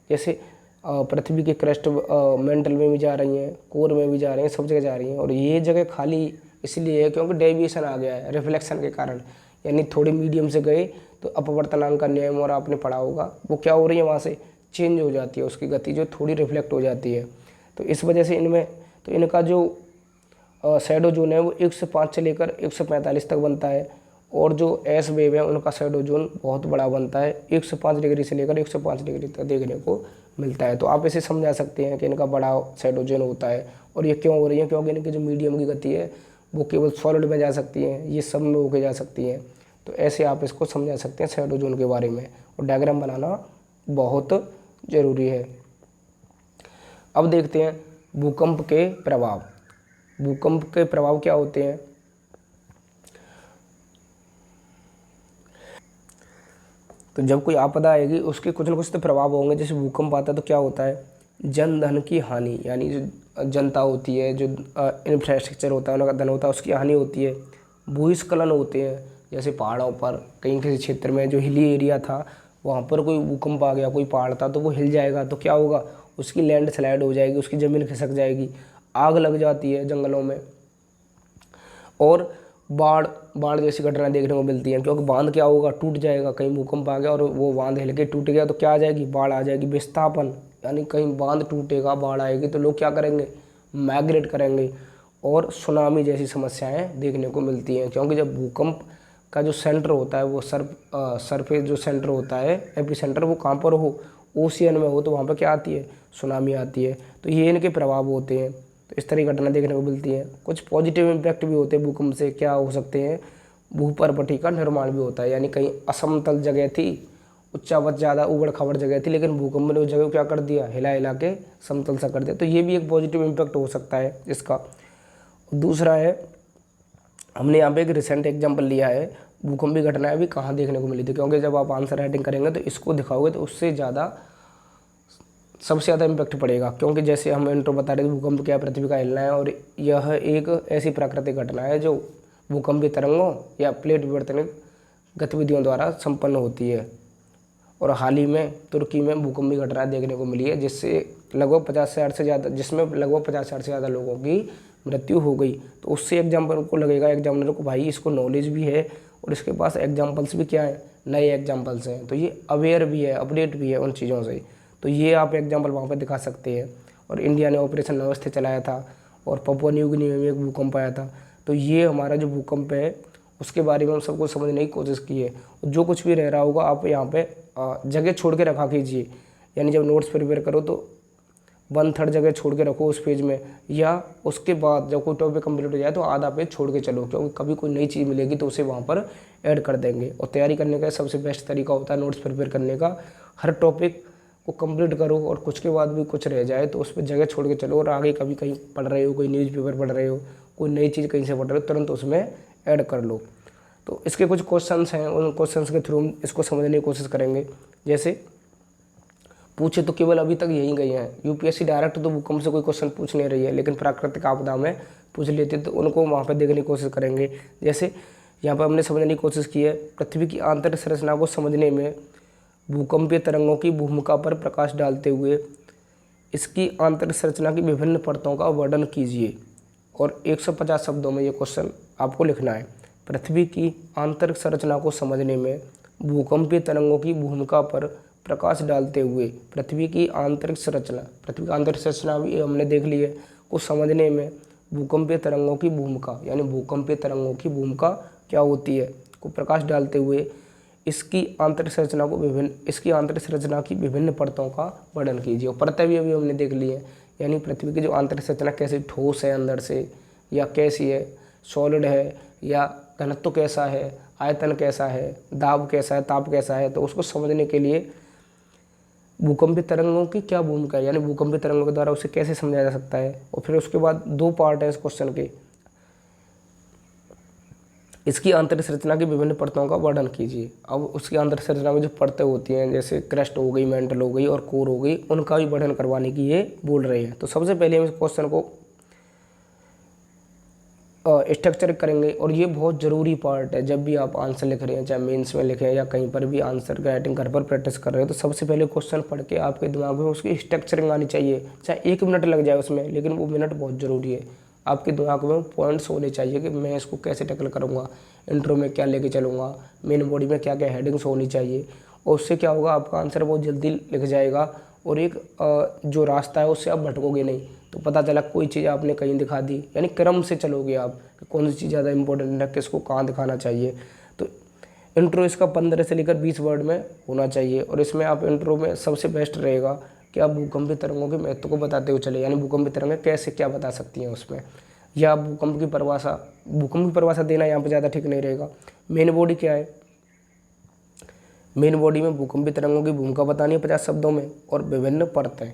जैसे पृथ्वी के क्रस्ट मेंटल में भी जा रही हैं, कोर में भी जा रही हैं, सब जगह जा रही हैं। और ये जगह खाली इसलिए है क्योंकि डेविएशन आ गया है रिफ्लेक्शन के कारण, यानी थोड़ी मीडियम से गए तो अपवर्तनांक का नियम और आपने पढ़ा होगा, वो क्या हो रही है वहाँ से चेंज हो जाती है, उसकी गति जो थोड़ी रिफ्लेक्ट हो जाती है। तो इस वजह से इनमें तो इनका जो शैडो जोन है वो 1 से 5 से लेकर 145 तक बनता है, और जो एस वेव है उनका शैडो जोन बहुत बड़ा बनता है, 1 से 5 डिग्री से लेकर 105 डिग्री तक देखने को मिलता है। तो आप इसे समझा सकते हैं कि इनका बड़ा शैडो जोन होता है। और ये क्यों हो रही है, क्योंकि इनकी जो मीडियम की गति है वो केवल सॉलिड में जा सकती हैं, ये सब में होके जा सकती हैं। तो ऐसे आप इसको समझा सकते हैं शैडो जोन के बारे में, और डायग्राम बनाना बहुत ज़रूरी है। अब देखते हैं भूकंप के प्रभाव। भूकंप के प्रभाव क्या होते हैं। तो जब कोई आपदा आएगी उसके कुछ न कुछ तो प्रभाव होंगे। जैसे भूकंप आता है तो क्या होता है, जन धन की हानि, यानी जो जनता होती है, जो इंफ्रास्ट्रक्चर होता है, उनका धन होता है, उसकी हानि होती है। भूस्खलन होते हैं, जैसे पहाड़ों पर कहीं किसी क्षेत्र में जो हिली एरिया था वहाँ पर कोई भूकंप आ गया, कोई पहाड़ था तो वो हिल जाएगा, तो क्या होगा, उसकी लैंड स्लाइड हो जाएगी, उसकी ज़मीन खिसक जाएगी। आग लग जाती है जंगलों में। और बाढ़ जैसी घटना देखने को मिलती है, क्योंकि बांध क्या होगा, टूट जाएगा। कहीं भूकंप आ गया और वो बांध हिल के टूट गया तो क्या आ जाएगी, बाढ़ आ जाएगी। विस्थापन, यानी कहीं बांध टूटेगा, बाढ़ आएगी तो लोग क्या करेंगे, माइग्रेट करेंगे। और सुनामी जैसी समस्याएं देखने को मिलती हैं, क्योंकि जब भूकंप का जो सेंटर होता है वो सरफेस जो सेंटर होता है, एपी सेंटर, वो कहाँ पर हो, ओशियन में हो, तो वहाँ पर क्या आती है, सुनामी आती है। तो ये इनके प्रभाव होते हैं। तो इस तरह की घटना देखने को मिलती है। कुछ पॉजिटिव इम्पैक्ट भी होते हैं भूकंप से, क्या हो सकते हैं, भूपर्पटी का निर्माण भी होता है, यानी कहीं असमतल जगह थी, उच्चावच ज़्यादा उबड़ खाबड़ जगह थी, लेकिन भूकंप ने उस जगह को क्या कर दिया, हिला हिला के समतल सा कर दिया। तो ये भी एक पॉजिटिव इम्पैक्ट हो सकता है इसका। दूसरा है, हमने यहाँ पे एक रिसेंट एग्जाम्पल लिया है, भूकंपी घटनाएं भी कहाँ देखने को मिली थी, क्योंकि जब आप आंसर राइटिंग करेंगे तो इसको दिखाओगे तो उससे ज़्यादा सबसे ज़्यादा इम्पैक्ट पड़ेगा। क्योंकि जैसे हम इंट्रो बता रहे थे, भूकंप क्या पृथ्वी का हिलना है, और यह एक ऐसी प्राकृतिक घटना है जो भूकंपी तरंगों या प्लेट विवर्तनिक गतिविधियों द्वारा संपन्न होती है। और हाल ही में तुर्की में भूकंपी घटना देखने को मिली है, जिसमें लगभग 50,000 से ज़्यादा लोगों की मृत्यु हो गई। तो उससे एग्जाम्पल को लगेगा एग्जामिनर को, भाई इसको नॉलेज भी है और इसके पास एग्जाम्पल्स भी क्या है, नए एग्जाम्पल्स हैं, तो ये अवेयर भी है, अपडेट भी है उन चीज़ों से। तो ये आप एग्जाम्पल वहाँ पर दिखा सकते हैं। और इंडिया ने ऑपरेशन नमस्ते चलाया था, और पपुआ न्यू गिनी में भी एक भूकंप आया था। तो ये हमारा जो भूकंप है उसके बारे में हम सबको समझने की कोशिश की है। जो कुछ भी रह रहा होगा आप यहाँ पे जगह छोड़ के रखा कीजिए, यानी जब नोट्स प्रिपेयर करो तो 1/3 जगह छोड़ के रखो उस पेज में, या उसके बाद जब कोई टॉपिक कंप्लीट हो जाए तो आधा पेज छोड़ के चलो, क्योंकि कभी कोई नई चीज़ मिलेगी तो उसे वहाँ पर ऐड कर देंगे। और तैयारी करने का सबसे बेस्ट तरीका होता है नोट्स प्रिपेयर करने का, हर टॉपिक को कंप्लीट करो और कुछ के बाद भी कुछ रह जाए तो उस पर जगह छोड़ के चलो, और आगे कभी कहीं पढ़ रहे हो, कोई न्यूज़पेपर पढ़ रहे हो, कोई नई चीज़ कहीं से पढ़ रहे हो, तुरंत उसमें ऐड कर लो। तो इसके कुछ क्वेश्चंस हैं, उन क्वेश्चंस के थ्रू हम इसको समझने की कोशिश करेंगे। जैसे पूछे तो केवल अभी तक यही गए हैं, यूपीएससी डायरेक्ट तो भूकंप से कोई क्वेश्चन पूछ नहीं रही है, लेकिन प्राकृतिक आपदा में पूछ लेते तो उनको वहाँ पर देखने की कोशिश करेंगे। जैसे यहाँ पर हमने समझने की कोशिश की है, पृथ्वी की आंतरिक संरचना को समझने में भूकंपीय तरंगों की भूमिका पर प्रकाश डालते हुए इसकी आंतरिक संरचना की विभिन्न परतों का वर्णन कीजिए। और 150 शब्दों में ये क्वेश्चन आपको लिखना है। पृथ्वी की आंतरिक संरचना को समझने में भूकंपीय तरंगों की भूमिका पर प्रकाश डालते हुए पृथ्वी की आंतरिक संरचना भी हमने देख ली है, को समझने में भूकंपीय तरंगों की भूमिका, यानी भूकंपीय तरंगों की भूमिका क्या होती है, को प्रकाश डालते हुए इसकी आंतरिक संरचना की विभिन्न परतों का वर्णन कीजिए। और परतें भी अभी हमने देख ली है, यानी पृथ्वी की जो आंतरिक संरचना कैसी, ठोस है अंदर से या कैसी है, सॉलिड है या घनत्व कैसा है, आयतन कैसा है, दाब कैसा है, ताप कैसा है। तो उसको समझने के लिए भूकंपीय तरंगों की क्या भूमिका है, यानी भूकंपीय तरंगों के द्वारा उसे कैसे समझा जा सकता है। और फिर उसके बाद 2 पार्ट है इस क्वेश्चन के, इसकी आंतरिक संरचना की विभिन्न परतों का वर्णन कीजिए। अब उसकी आंतरिक संरचना में जो परतें होती हैं, जैसे क्रस्ट हो गई, मेंटल हो गई और कोर हो गई, उनका भी वर्णन करवाने की ये बोल रहे हैं। तो सबसे पहले हम इस क्वेश्चन को स्ट्रक्चर करेंगे, और ये बहुत ज़रूरी पार्ट है। जब भी आप आंसर लिख रहे हैं, चाहे मेंस में लिखें या कहीं पर भी आंसर की राइटिंग घर पर प्रैक्टिस कर रहे हो, तो सबसे पहले क्वेश्चन पढ़ के आपके दिमाग में उसकी स्ट्रक्चरिंग आनी चाहिए। चाहे 1 मिनट लग जाए उसमें, लेकिन वो मिनट बहुत ज़रूरी है। आपके दिमाग में पॉइंट्स होने चाहिए कि मैं इसको कैसे टैकल करूँगा, इंट्रो में क्या लेके चलूँगा, मेन बॉडी में क्या क्या हेडिंग्स होनी चाहिए। और उससे क्या होगा, आपका आंसर बहुत जल्दी लिख जाएगा, और एक जो रास्ता है उससे आप भटकोगे नहीं। तो पता चला कोई चीज़ आपने कहीं दिखा दी, यानी क्रम से चलोगे आप कि कौन सी चीज़ ज़्यादा इंपॉर्टेंट है, किसको कहाँ दिखाना चाहिए। तो इंट्रो इसका 15 से लेकर 20 वर्ड में होना चाहिए। और इसमें आप इंट्रो में सबसे बेस्ट रहेगा कि आप भूकंपीय तरंगों के महत्व को बताते हुए चले, यानी भूकंपीय तरंगें कैसे क्या बता सकती हैं उसमें, या भूकंप की परिभाषा देना यहाँ पर ज़्यादा ठीक नहीं रहेगा। मेन बॉडी क्या है, मेन बॉडी में भूकंपीय तरंगों की भूमिका बतानी है 50 शब्दों में, और विभिन्न परतें,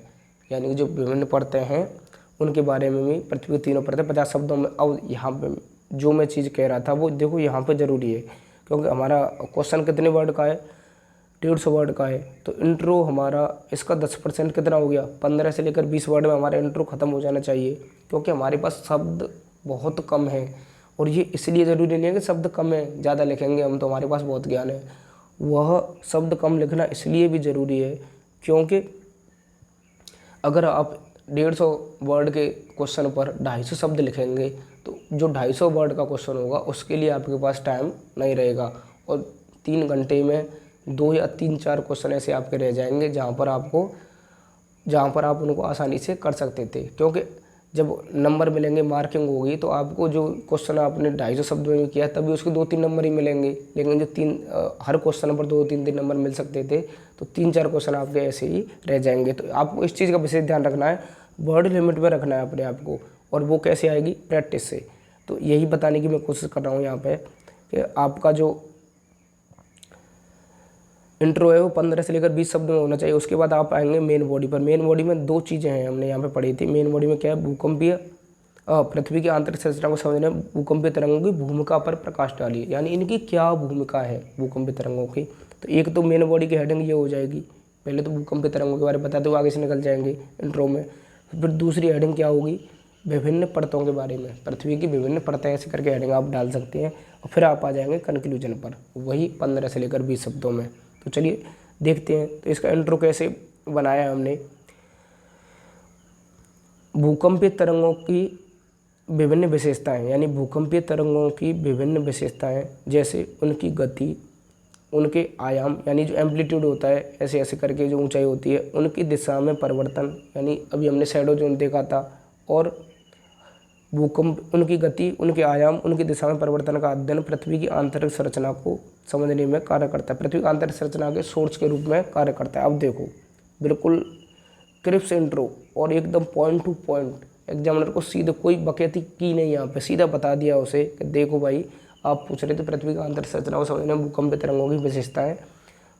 यानी कि जो विभिन्न परतें हैं उनके बारे में भी, पृथ्वी की 3 परतें 50 शब्दों में। अब यहाँ पे जो मैं चीज़ कह रहा था वो देखो यहाँ पे ज़रूरी है, क्योंकि हमारा क्वेश्चन कितने वर्ड का है, 150 वर्ड का है। तो इंट्रो हमारा इसका 10% कितना हो गया, 15 से लेकर 20 वर्ड में हमारा इंट्रो ख़त्म हो जाना चाहिए, क्योंकि हमारे पास शब्द बहुत कम है। और ये इसलिए ज़रूरी नहीं है कि शब्द कम है, ज़्यादा लिखेंगे हम तो हमारे पास बहुत ज्ञान है। वह शब्द कम लिखना इसलिए भी ज़रूरी है क्योंकि अगर आप 150 वर्ड के क्वेश्चन पर 250 शब्द लिखेंगे, तो जो 250 वर्ड का क्वेश्चन होगा उसके लिए आपके पास टाइम नहीं रहेगा, और 3 घंटे में 2 या 3-4 क्वेश्चन ऐसे आपके रह जाएंगे जहाँ पर आप उनको आसानी से कर सकते थे। क्योंकि जब नंबर मिलेंगे, मार्किंग होगी, तो आपको जो क्वेश्चन आपने 250 शब्द में किया तभी उसके 2-3 नंबर ही मिलेंगे। लेकिन जो हर क्वेश्चन पर 2-3 नंबर मिल सकते थे, तो 3-4 क्वेश्चन आपके ऐसे ही रह जाएंगे। तो आपको इस चीज़ का विशेष ध्यान रखना है, वर्ड लिमिट में रखना है अपने आप को, और वो कैसे आएगी, प्रैक्टिस से। तो यही बताने की मैं कोशिश कर रहा हूँ यहाँ पे कि आपका जो इंट्रो है वो 15 से लेकर 20 शब्द में होना चाहिए। उसके बाद आप आएंगे मेन बॉडी पर। मेन बॉडी में 2 चीज़ें हैं, हमने यहाँ पे पढ़ी थी। मेन बॉडी में क्या है, भूकंपीय पृथ्वी की आंतरिक संरचना को समझने में भूकंपीय तरंगों की भूमिका पर प्रकाश डालिए, यानी इनकी क्या भूमिका है भूकंपीय तरंगों की। तो एक तो मेन बॉडी की हेडिंग ये हो जाएगी, पहले तो भूकंपीय तरंगों के बारे में बताते हुए आगे से निकल जाएंगे इंट्रो में। फिर दूसरी हेडिंग क्या होगी, विभिन्न परतों के बारे में, पृथ्वी की विभिन्न परतें ऐसे करके हेडिंग आप डाल सकते हैं। और फिर आप आ जाएंगे कंक्लूजन पर, वही 15 से लेकर 20 शब्दों में। तो चलिए देखते हैं तो इसका इंट्रो कैसे बनाया हमने। भूकंपीय तरंगों की विभिन्न विशेषताएं, यानी भूकंपीय तरंगों की विभिन्न विशेषताएं, जैसे उनकी गति, उनके आयाम, यानी जो एम्पलीट्यूड होता है ऐसे ऐसे करके जो ऊंचाई होती है, उनकी दिशा में परिवर्तन, यानी अभी हमने शैडो जोन देखा था। और भूकंप, उनकी गति, उनके आयाम, उनकी दिशा में परिवर्तन का अध्ययन पृथ्वी की आंतरिक संरचना को समझने में कार्य करता है, पृथ्वी की आंतरिक संरचना के सोर्स के रूप में कार्य करता है। अब देखो बिल्कुल क्रिप्स इंट्रो और एकदम पॉइंट टू पॉइंट, एग्जामिनर को सीधे कोई बकैती की नहीं, यहाँ पे सीधा बता दिया उसे कि देखो भाई आप पूछ रहे थे पृथ्वी की आंतरिक संरचना को समझने में भूकंपीय तरंगों की विशेषताएं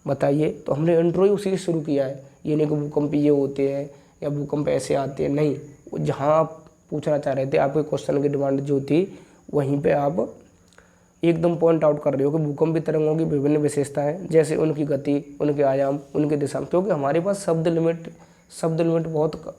बताइए, तो हमने इंट्रो ही उसी से शुरू किया है। ये नहीं कि भूकंप ये होते हैं या भूकंप ऐसे आते हैं, नहीं, जहाँ आप पूछना चाह रहे थे, आपके क्वेश्चन की डिमांड जो थी वहीं पे आप एकदम पॉइंट आउट कर रहे हो कि भूकंपीय तरंगों की विभिन्न विशेषताएं, जैसे उनकी गति, उनके आयाम, उनकी दिशा। क्योंकि हमारे पास शब्द लिमिट बहुत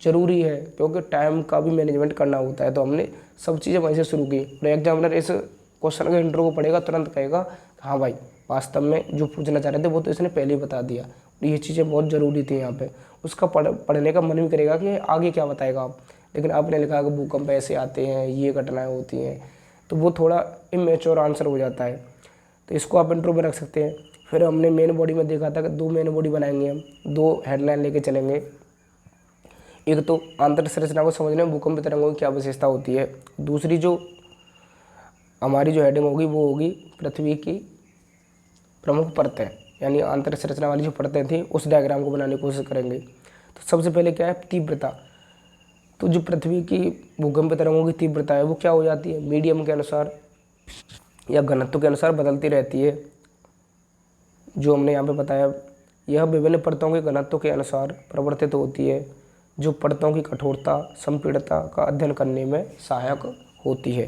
ज़रूरी है, क्योंकि टाइम का भी मैनेजमेंट करना होता है। तो हमने सब चीज़ें वहीं से शुरू की। और एग्जामिनर इस क्वेश्चन के इंट्रो को पढ़ेगा, तुरंत कहेगा हाँ भाई वास्तव में जो पूछना चाह रहे थे वो तो इसने पहले ही बता दिया। ये चीज़ें बहुत ज़रूरी थी यहाँ पे, उसका पढ़ने का मन भी करेगा कि आगे क्या बताएगा आप। लेकिन आपने लिखा कि भूकंप ऐसे आते हैं, ये घटनाएं होती हैं, तो वो थोड़ा इमेच्योर आंसर हो जाता है। तो इसको आप इंट्रो में रख सकते हैं। फिर हमने मेन बॉडी में देखा था कि 2 मेन बॉडी बनाएंगे हम, 2 हेडलाइन लेके चलेंगे। एक तो आंतरिक संरचना को समझने में भूकंपीय तरंगों की क्या विशेषता होती है, दूसरी जो हमारी जो हेडिंग होगी वो होगी पृथ्वी की प्रमुख परतें, यानी आंतरिक संरचना वाली जो परतें थी उस डायग्राम को बनाने की कोशिश करेंगे। तो सबसे पहले क्या है, तीव्रता। तो जो पृथ्वी की भूकंपीय तरंगों की तीव्रता है वो क्या हो जाती है, मीडियम के अनुसार या घनत्व के अनुसार बदलती रहती है। जो हमने यहाँ पे बताया, यह विभिन्न परतों के घनत्व के अनुसार परिवर्तित होती है, जो परतों की कठोरता, संपीड़ता का अध्ययन करने में सहायक होती है।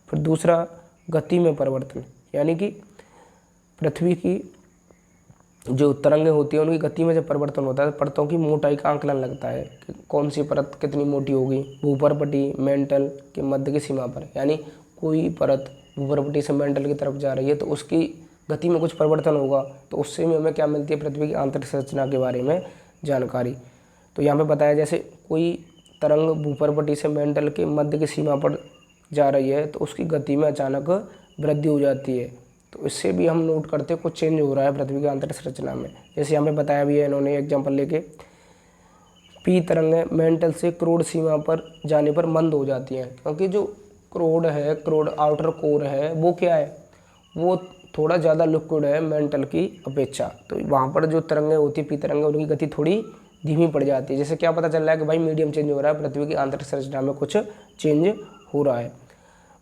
फिर दूसरा, गति में परिवर्तन, यानी कि पृथ्वी की जो तरंगें होती हैं उनकी गति में जब परिवर्तन होता है तो परतों की मोटाई का आंकलन लगता है कि कौन सी परत कितनी मोटी होगी भूपर्पटी मेंटल के मध्य की सीमा पर, यानी कोई परत भूपर्पटी से मेंटल की तरफ जा रही है तो उसकी गति में कुछ परिवर्तन होगा, तो उससे भी हमें क्या मिलती है, पृथ्वी की आंतरिक संरचना के बारे में जानकारी। तो यहाँ पे बताया जैसे कोई तरंग भूपर्पटी से मेंटल के मध्य की सीमा पर जा रही है तो उसकी गति में अचानक वृद्धि हो जाती है, तो इससे भी हम नोट करते हैं कुछ चेंज हो रहा है पृथ्वी की आंतरिक संरचना में। जैसे यहाँ पे बताया भी है इन्होंने एग्जाम्पल लेके, पी तरंगें मेंटल से क्रोड सीमा पर जाने पर मंद हो जाती हैं, क्योंकि जो क्रोड है, क्रोड आउटर कोर है, वो क्या है, वो थोड़ा ज़्यादा लिक्विड है मेंटल की अपेक्षा, तो वहाँ पर जो तरंगें होती है पी तरंगें उनकी गति थोड़ी धीमी पड़ जाती है। जैसे क्या पता चल रहा है कि भाई मीडियम चेंज हो रहा है, पृथ्वी की आंतरिक संरचना में कुछ चेंज हो रहा है।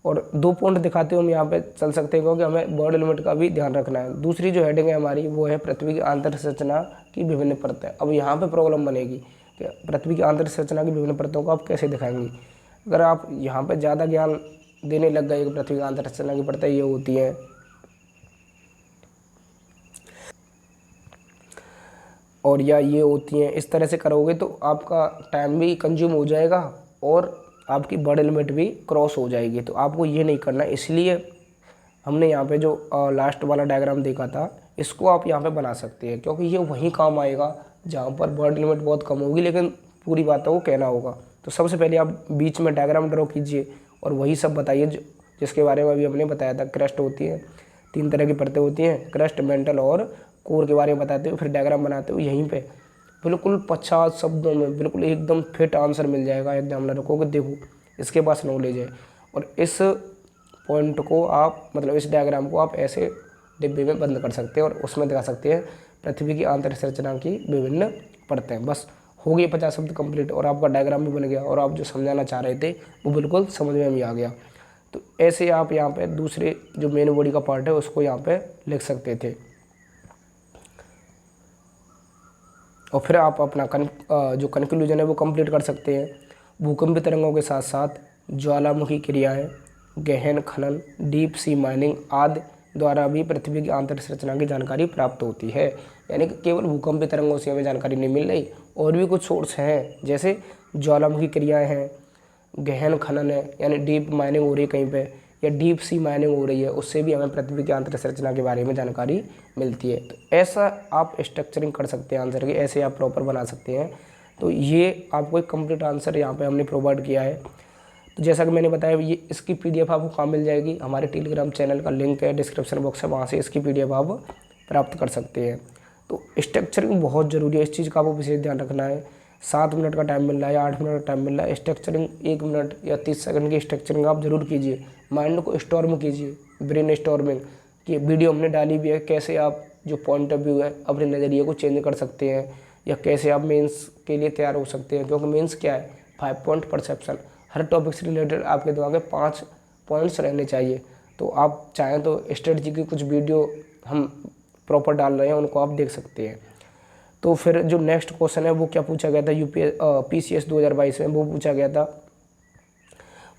और 2 पॉइंट दिखाते हुए हम यहाँ पे चल सकते हैं क्योंकि हमें बर्ड लिमिट का भी ध्यान रखना है। दूसरी जो हेडिंग है हमारी वो है पृथ्वी की आंतरिक संरचना की विभिन्न परतें। अब यहाँ पे प्रॉब्लम बनेगी कि पृथ्वी की आंतरिक संरचना की विभिन्न परतों को आप कैसे दिखाएंगी। अगर आप यहाँ पे ज़्यादा ज्ञान देने लग गए कि पृथ्वी की आंतरिक संरचना की परतें ये होती हैं और या ये होती हैं, इस तरह से करोगे तो आपका टाइम भी कंज्यूम हो जाएगा और आपकी बर्ड लिमिट भी क्रॉस हो जाएगी। तो आपको ये नहीं करना, इसलिए हमने यहाँ पे जो लास्ट वाला डायग्राम देखा था इसको आप यहाँ पे बना सकते हैं, क्योंकि ये वहीं काम आएगा जहाँ पर बर्ड लिमिट बहुत कम होगी लेकिन पूरी बातों को कहना होगा। तो सबसे पहले आप बीच में डायग्राम ड्रॉ कीजिए और वही सब बताइए जिसके बारे में अभी हमने बताया था। क्रस्ट होती है, 3 तरह की परतें होती हैं, क्रस्ट मेंटल और कोर के बारे में बताते हुए फिर डायग्राम बनाते हुए यहीं पे बिल्कुल 50 शब्दों में बिल्कुल एकदम फिट आंसर मिल जाएगा एग्जामिनर को कि देखो इसके पास नॉलेज है। और इस पॉइंट को आप मतलब इस डायग्राम को आप ऐसे डिब्बे में बंद कर सकते हैं और उसमें दिखा सकते हैं पृथ्वी की आंतरिक संरचना की विभिन्न परतें। बस हो गए 50 शब्द कंप्लीट और आपका डायग्राम भी बन गया और आप जो समझाना चाह रहे थे वो बिल्कुल समझ में भी आ गया। तो ऐसे आप यहाँ पे दूसरे जो मेन बॉडी का पार्ट है उसको यहाँ पे लिख सकते थे और फिर आप अपना जो कंक्लूजन है वो कंप्लीट कर सकते हैं। भूकंपीय तरंगों के साथ साथ ज्वालामुखी क्रियाएं, गहन खनन, डीप सी माइनिंग आदि द्वारा भी पृथ्वी की आंतरिक संरचना की जानकारी प्राप्त होती है। यानी कि केवल भूकंपीय तरंगों से हमें जानकारी नहीं मिल रही, और भी कुछ सोर्स हैं जैसे ज्वालामुखी क्रियाएं हैं, गहन खनन है यानी डीप माइनिंग हो रही है कहीं पे, या डीप सी माइनिंग हो रही है, उससे भी हमें पृथ्वी की आंतरिक संरचना के बारे में जानकारी मिलती है। तो ऐसा आप स्ट्रक्चरिंग कर सकते हैं आंसर की, ऐसे आप प्रॉपर बना सकते हैं। तो ये आपको एक कंप्लीट आंसर यहाँ पे हमने प्रोवाइड किया है। तो जैसा कि मैंने बताया ये इसकी PDF आपको कहाँ मिल जाएगी, हमारे टेलीग्राम चैनल का लिंक है डिस्क्रिप्शन बॉक्स है, वहाँ से इसकी PDF आप प्राप्त कर सकते हैं। तो स्ट्रक्चरिंग बहुत ज़रूरी है, इस चीज़ का आपको विशेष ध्यान रखना है। 7 मिनट का टाइम मिल रहा है या 8 मिनट का टाइम मिल रहा है, स्ट्रक्चरिंग 1 मिनट या 30 सेकंड की स्ट्रक्चरिंग आप जरूर कीजिए। माइंड को स्टॉर्म कीजिए, ब्रेन स्टॉर्मिंग की वीडियो हमने डाली भी है, कैसे आप जो पॉइंट ऑफ व्यू है अपने नज़रिए को चेंज कर सकते हैं या कैसे आप मेंस के लिए तैयार हो सकते हैं। क्योंकि मेंस क्या है, 5 पॉइंट परसेप्शन, हर टॉपिक से रिलेटेड आपके दिमाग में 5 पॉइंट्स रहने चाहिए। तो आप चाहें तो स्ट्रेटजी की कुछ वीडियो हम प्रॉपर डाल रहे हैं, उनको आप देख सकते हैं। तो फिर जो नेक्स्ट क्वेश्चन है वो क्या पूछा गया था PCS 2022 में, वो पूछा गया था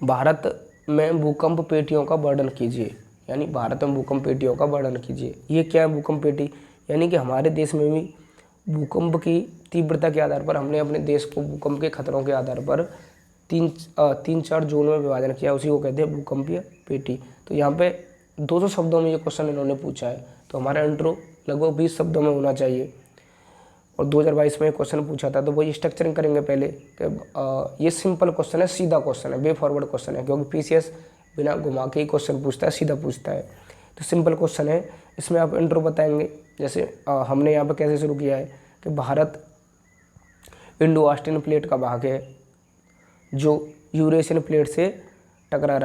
भारत में भूकंप पेटियों का वर्णन कीजिए। यानी भारत में भूकंप पेटियों का वर्णन कीजिए। ये क्या है भूकंप पेटी, यानी कि हमारे देश में भी भूकंप की तीव्रता के आधार पर हमने अपने देश को भूकंप के खतरों के आधार पर 3-4 जोन में विभाजन किया, उसी को कहते हैं भूकंपीय पेटी। तो यहाँ पे 200 शब्दों में ये क्वेश्चन इन्होंने पूछा है, तो हमारा इंट्रो लगभग 20 शब्दों में होना चाहिए। और 2022 में क्वेश्चन पूछा था, तो वही स्ट्रक्चरिंग करेंगे पहले कि ये सिंपल क्वेश्चन है, सीधा क्वेश्चन है, वे फॉरवर्ड क्वेश्चन है, क्योंकि PCS बिना घुमा के ही क्वेश्चन पूछता है, सीधा पूछता है। तो सिंपल क्वेश्चन है, इसमें आप इंट्रो बताएंगे। जैसे हमने यहाँ पर कैसे शुरू किया है कि भारत इंडो ऑस्ट्रियन प्लेट का भाग है जो यूरेशियन प्लेट से टकरा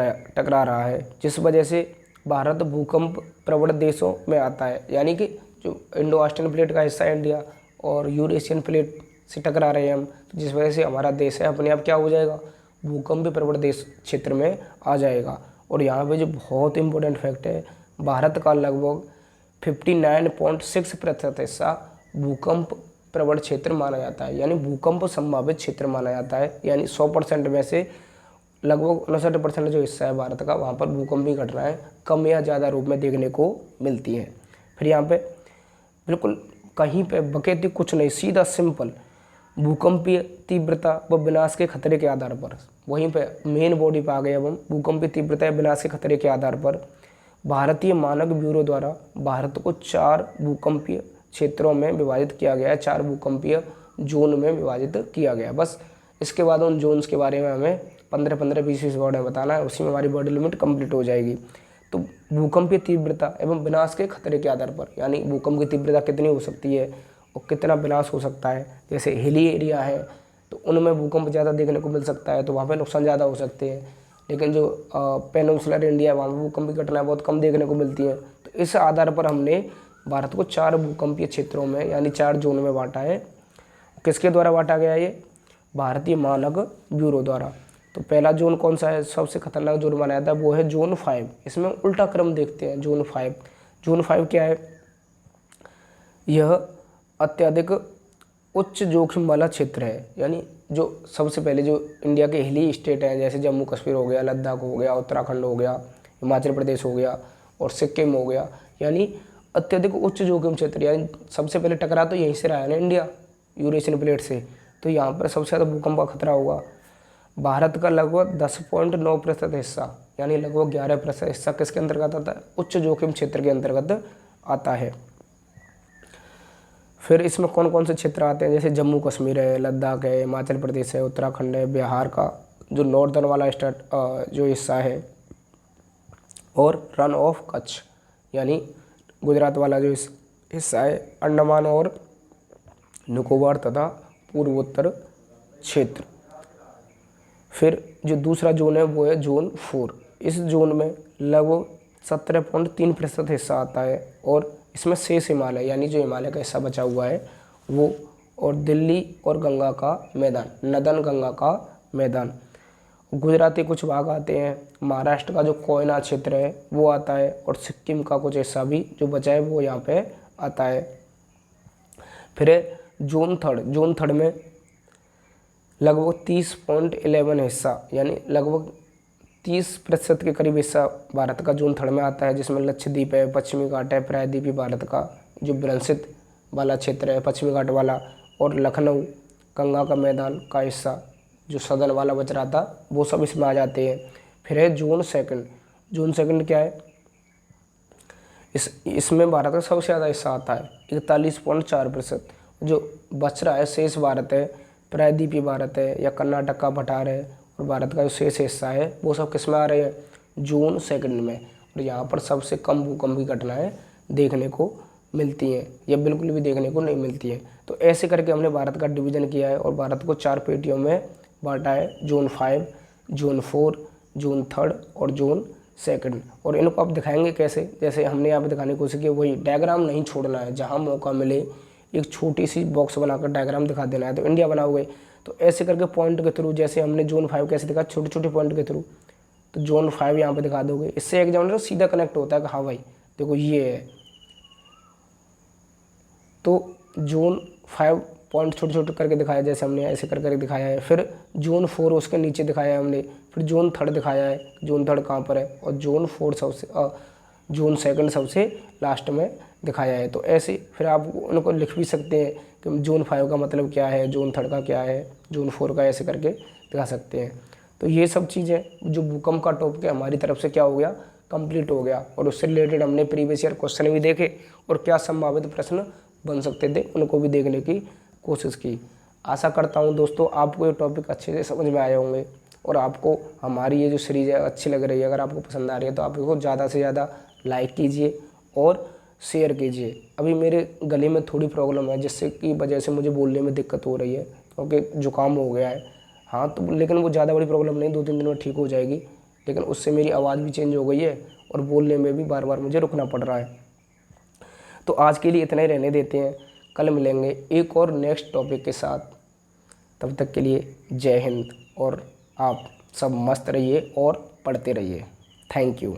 रहा है, जिस वजह से भारत भूकंप प्रवण देशों में आता है। यानी कि जो इंडो ऑस्ट्रियन प्लेट का हिस्सा है इंडिया और यूरेशियन प्लेट से टकरा रहे हैं हम, तो जिस वजह से हमारा देश है अपने आप क्या हो जाएगा, भूकंप प्रवण देश क्षेत्र में आ जाएगा। और यहाँ पे जो बहुत इंपॉर्टेंट फैक्ट है, भारत का लगभग 59.6% हिस्सा भूकंप प्रवण क्षेत्र माना जाता है, यानी भूकंप संभावित क्षेत्र माना जाता है। यानी 100% में से लगभग 59% जो हिस्सा है भारत का, वहाँ पर भूकंपीय घटनाएं कम या ज़्यादा रूप में देखने को मिलती हैं। फिर यहाँ पे बिल्कुल कहीं पे बकेती कुछ नहीं, सीधा सिंपल भूकंपीय तीव्रता व विनाश के खतरे के आधार पर, वहीं पे मेन बॉडी पे आ गए। अब हम भूकंपीय तीव्रता या विनाश के खतरे के आधार पर भारतीय मानक ब्यूरो द्वारा भारत को 4 भूकंपीय क्षेत्रों में विभाजित किया गया है, 4 भूकंपीय जोन में विभाजित किया गया। बस इसके बाद उन जोन्स के बारे में हमें 15-15, 20-20 वर्ड में बताना है, उसी में हमारी वर्ड लिमिट कंप्लीट हो जाएगी। तो भूकंपीय तीव्रता एवं विनाश के खतरे के आधार पर, यानी भूकंप की तीव्रता कितनी हो सकती है और कितना विनाश हो सकता है। जैसे हिली एरिया है तो उनमें भूकंप ज़्यादा देखने को मिल सकता है, तो वहाँ पे नुकसान ज़्यादा हो सकते हैं। लेकिन जो पेनिनसुलर इंडिया है वहाँ पर भूकंप की घटनाएं बहुत कम देखने को मिलती हैं। तो इस आधार पर हमने भारत को 4 भूकंपीय क्षेत्रों में यानी 4 जोन में बांटा है। किसके द्वारा बांटा गया है ये? भारतीय मानक ब्यूरो द्वारा। तो पहला जोन कौन सा है, सबसे खतरनाक जोन बनाया था, वो है जोन 5। इसमें उल्टा क्रम देखते हैं। जोन 5, जोन 5 क्या है? यह अत्यधिक उच्च जोखिम वाला क्षेत्र है, यानी जो सबसे पहले जो इंडिया के हिली स्टेट हैं, जैसे जम्मू कश्मीर हो गया, लद्दाख हो गया, उत्तराखंड हो गया, हिमाचल प्रदेश हो गया और सिक्किम हो गया, यानी अत्यधिक उच्च जोखिम क्षेत्र। यानी सबसे पहले टकरा तो यहीं से रहा है ना इंडिया, यूरेशियन प्लेट से, तो यहाँ पर सबसे ज़्यादा भूकंप का खतरा होगा। भारत का लगभग 10.9% हिस्सा, यानी लगभग 11% हिस्सा किसके अंतर्गत आता है? उच्च जोखिम क्षेत्र के अंतर्गत आता है। फिर इसमें कौन कौन से क्षेत्र आते हैं? जैसे जम्मू कश्मीर है, लद्दाख है, हिमाचल प्रदेश है, उत्तराखंड है, बिहार का जो नॉर्दर्न वाला स्टेट जो हिस्सा है, और रन ऑफ कच्छ यानी गुजरात वाला जो हिस्सा है, अंडमान और निकोबार तथा पूर्वोत्तर क्षेत्र। फिर जो दूसरा जोन है वो है जोन 4। इस जोन में लगभग 17.3% हिस्सा आता है और इसमें शेष हिमालय यानी जो हिमालय का हिस्सा बचा हुआ है वो, और दिल्ली और गंगा का मैदान, नदन गंगा का मैदान। गुजरात के कुछ भाग आते हैं, महाराष्ट्र का जो कोयना क्षेत्र है वो आता है, और सिक्किम का कुछ हिस्सा भी जो बचा है वो यहाँ पे आता है। फिर जोन 3 में लगभग 30.11 हिस्सा, यानी लगभग 30% के करीब हिस्सा भारत का जोन 3 में आता है, जिसमें लक्षद्वीप है, पश्चिमी घाट है, प्रायद्वीपीय भारत का जो विकसित वाला क्षेत्र है पश्चिमी घाट वाला, और लखनऊ, गंगा का मैदान का हिस्सा जो सदन वाला बच रहा था वो सब इसमें आ जाते हैं। फिर है जोन 2। जोन 2 क्या है? इसमें भारत का सबसे ज़्यादा हिस्सा आता है, 41.4%। जो बच रहा है शेष भारत है, प्रायद्वीपीय भारत है या कर्नाटक का पठार है, और भारत का जो शेष हिस्सा है वो सब किस में आ रहे हैं? जोन 2 में। और यहाँ पर सबसे कम भूकंप की घटनाएं देखने को मिलती हैं या बिल्कुल भी देखने को नहीं मिलती हैं। तो ऐसे करके हमने भारत का डिवीज़न किया है और भारत को 4 पेटियों में बांटा है, जोन 5, जोन 4, जोन 3 और जोन 2। और इनको आप दिखाएंगे कैसे? जैसे हमने यहाँ पे दिखाने की कोशिश की, वही डायग्राम नहीं छोड़ना है, जहाँ मौका मिले एक छोटी सी बॉक्स बनाकर डायग्राम दिखा देना है। तो इंडिया बनाओगे तो ऐसे करके पॉइंट के थ्रू, जैसे हमने जोन 5 कैसे दिखा, छोटे छोटे पॉइंट के थ्रू, तो जोन 5 यहाँ पे दिखा दोगे। इससे एग्जामिनर सीधा कनेक्ट होता है कि हाँ भाई देखो ये है। तो जोन 5 पॉइंट छोटे छोटे करके दिखाया, जैसे हमने ऐसे कर करके दिखाया है। फिर जोन 4 उसके नीचे दिखाया है हमने। फिर जोन 3 दिखाया है, जोन 3 कहाँ पर है, और जोन 4 जोन 2 सबसे लास्ट में दिखाया है। तो ऐसे फिर आप उनको लिख भी सकते हैं कि जोन 5 का मतलब क्या है, जोन 3 का क्या है, जोन 4 का, ऐसे करके दिखा सकते हैं। तो ये सब चीज़ें जो भूकंप का टॉपिक है हमारी तरफ से क्या हो गया, कंप्लीट हो गया। और उससे रिलेटेड हमने प्रीवियस ईयर क्वेश्चन भी देखे और क्या संभावित प्रश्न बन सकते थे उनको भी देखने की कोशिश की। आशा करता हूँ दोस्तों आपको ये टॉपिक अच्छे से समझ में आए होंगे और आपको हमारी ये जो सीरीज़ है अच्छी लग रही है। अगर आपको पसंद आ रही है तो आप इसको ज़्यादा से ज़्यादा लाइक कीजिए और शेयर कीजिए। अभी मेरे गले में थोड़ी प्रॉब्लम है जिससे की वजह से मुझे बोलने में दिक्कत हो रही है, क्योंकि जुकाम हो गया है। हाँ तो लेकिन वो ज़्यादा बड़ी प्रॉब्लम नहीं, 2-3 दिन में ठीक हो जाएगी। लेकिन उससे मेरी आवाज़ भी चेंज हो गई है और बोलने में भी बार बार मुझे रुकना पड़ रहा है। तो आज के लिए इतना ही रहने देते हैं, कल मिलेंगे एक और नेक्स्ट टॉपिक के साथ। तब तक के लिए जय हिंद और आप सब मस्त रहिए और पढ़ते रहिए। Thank you.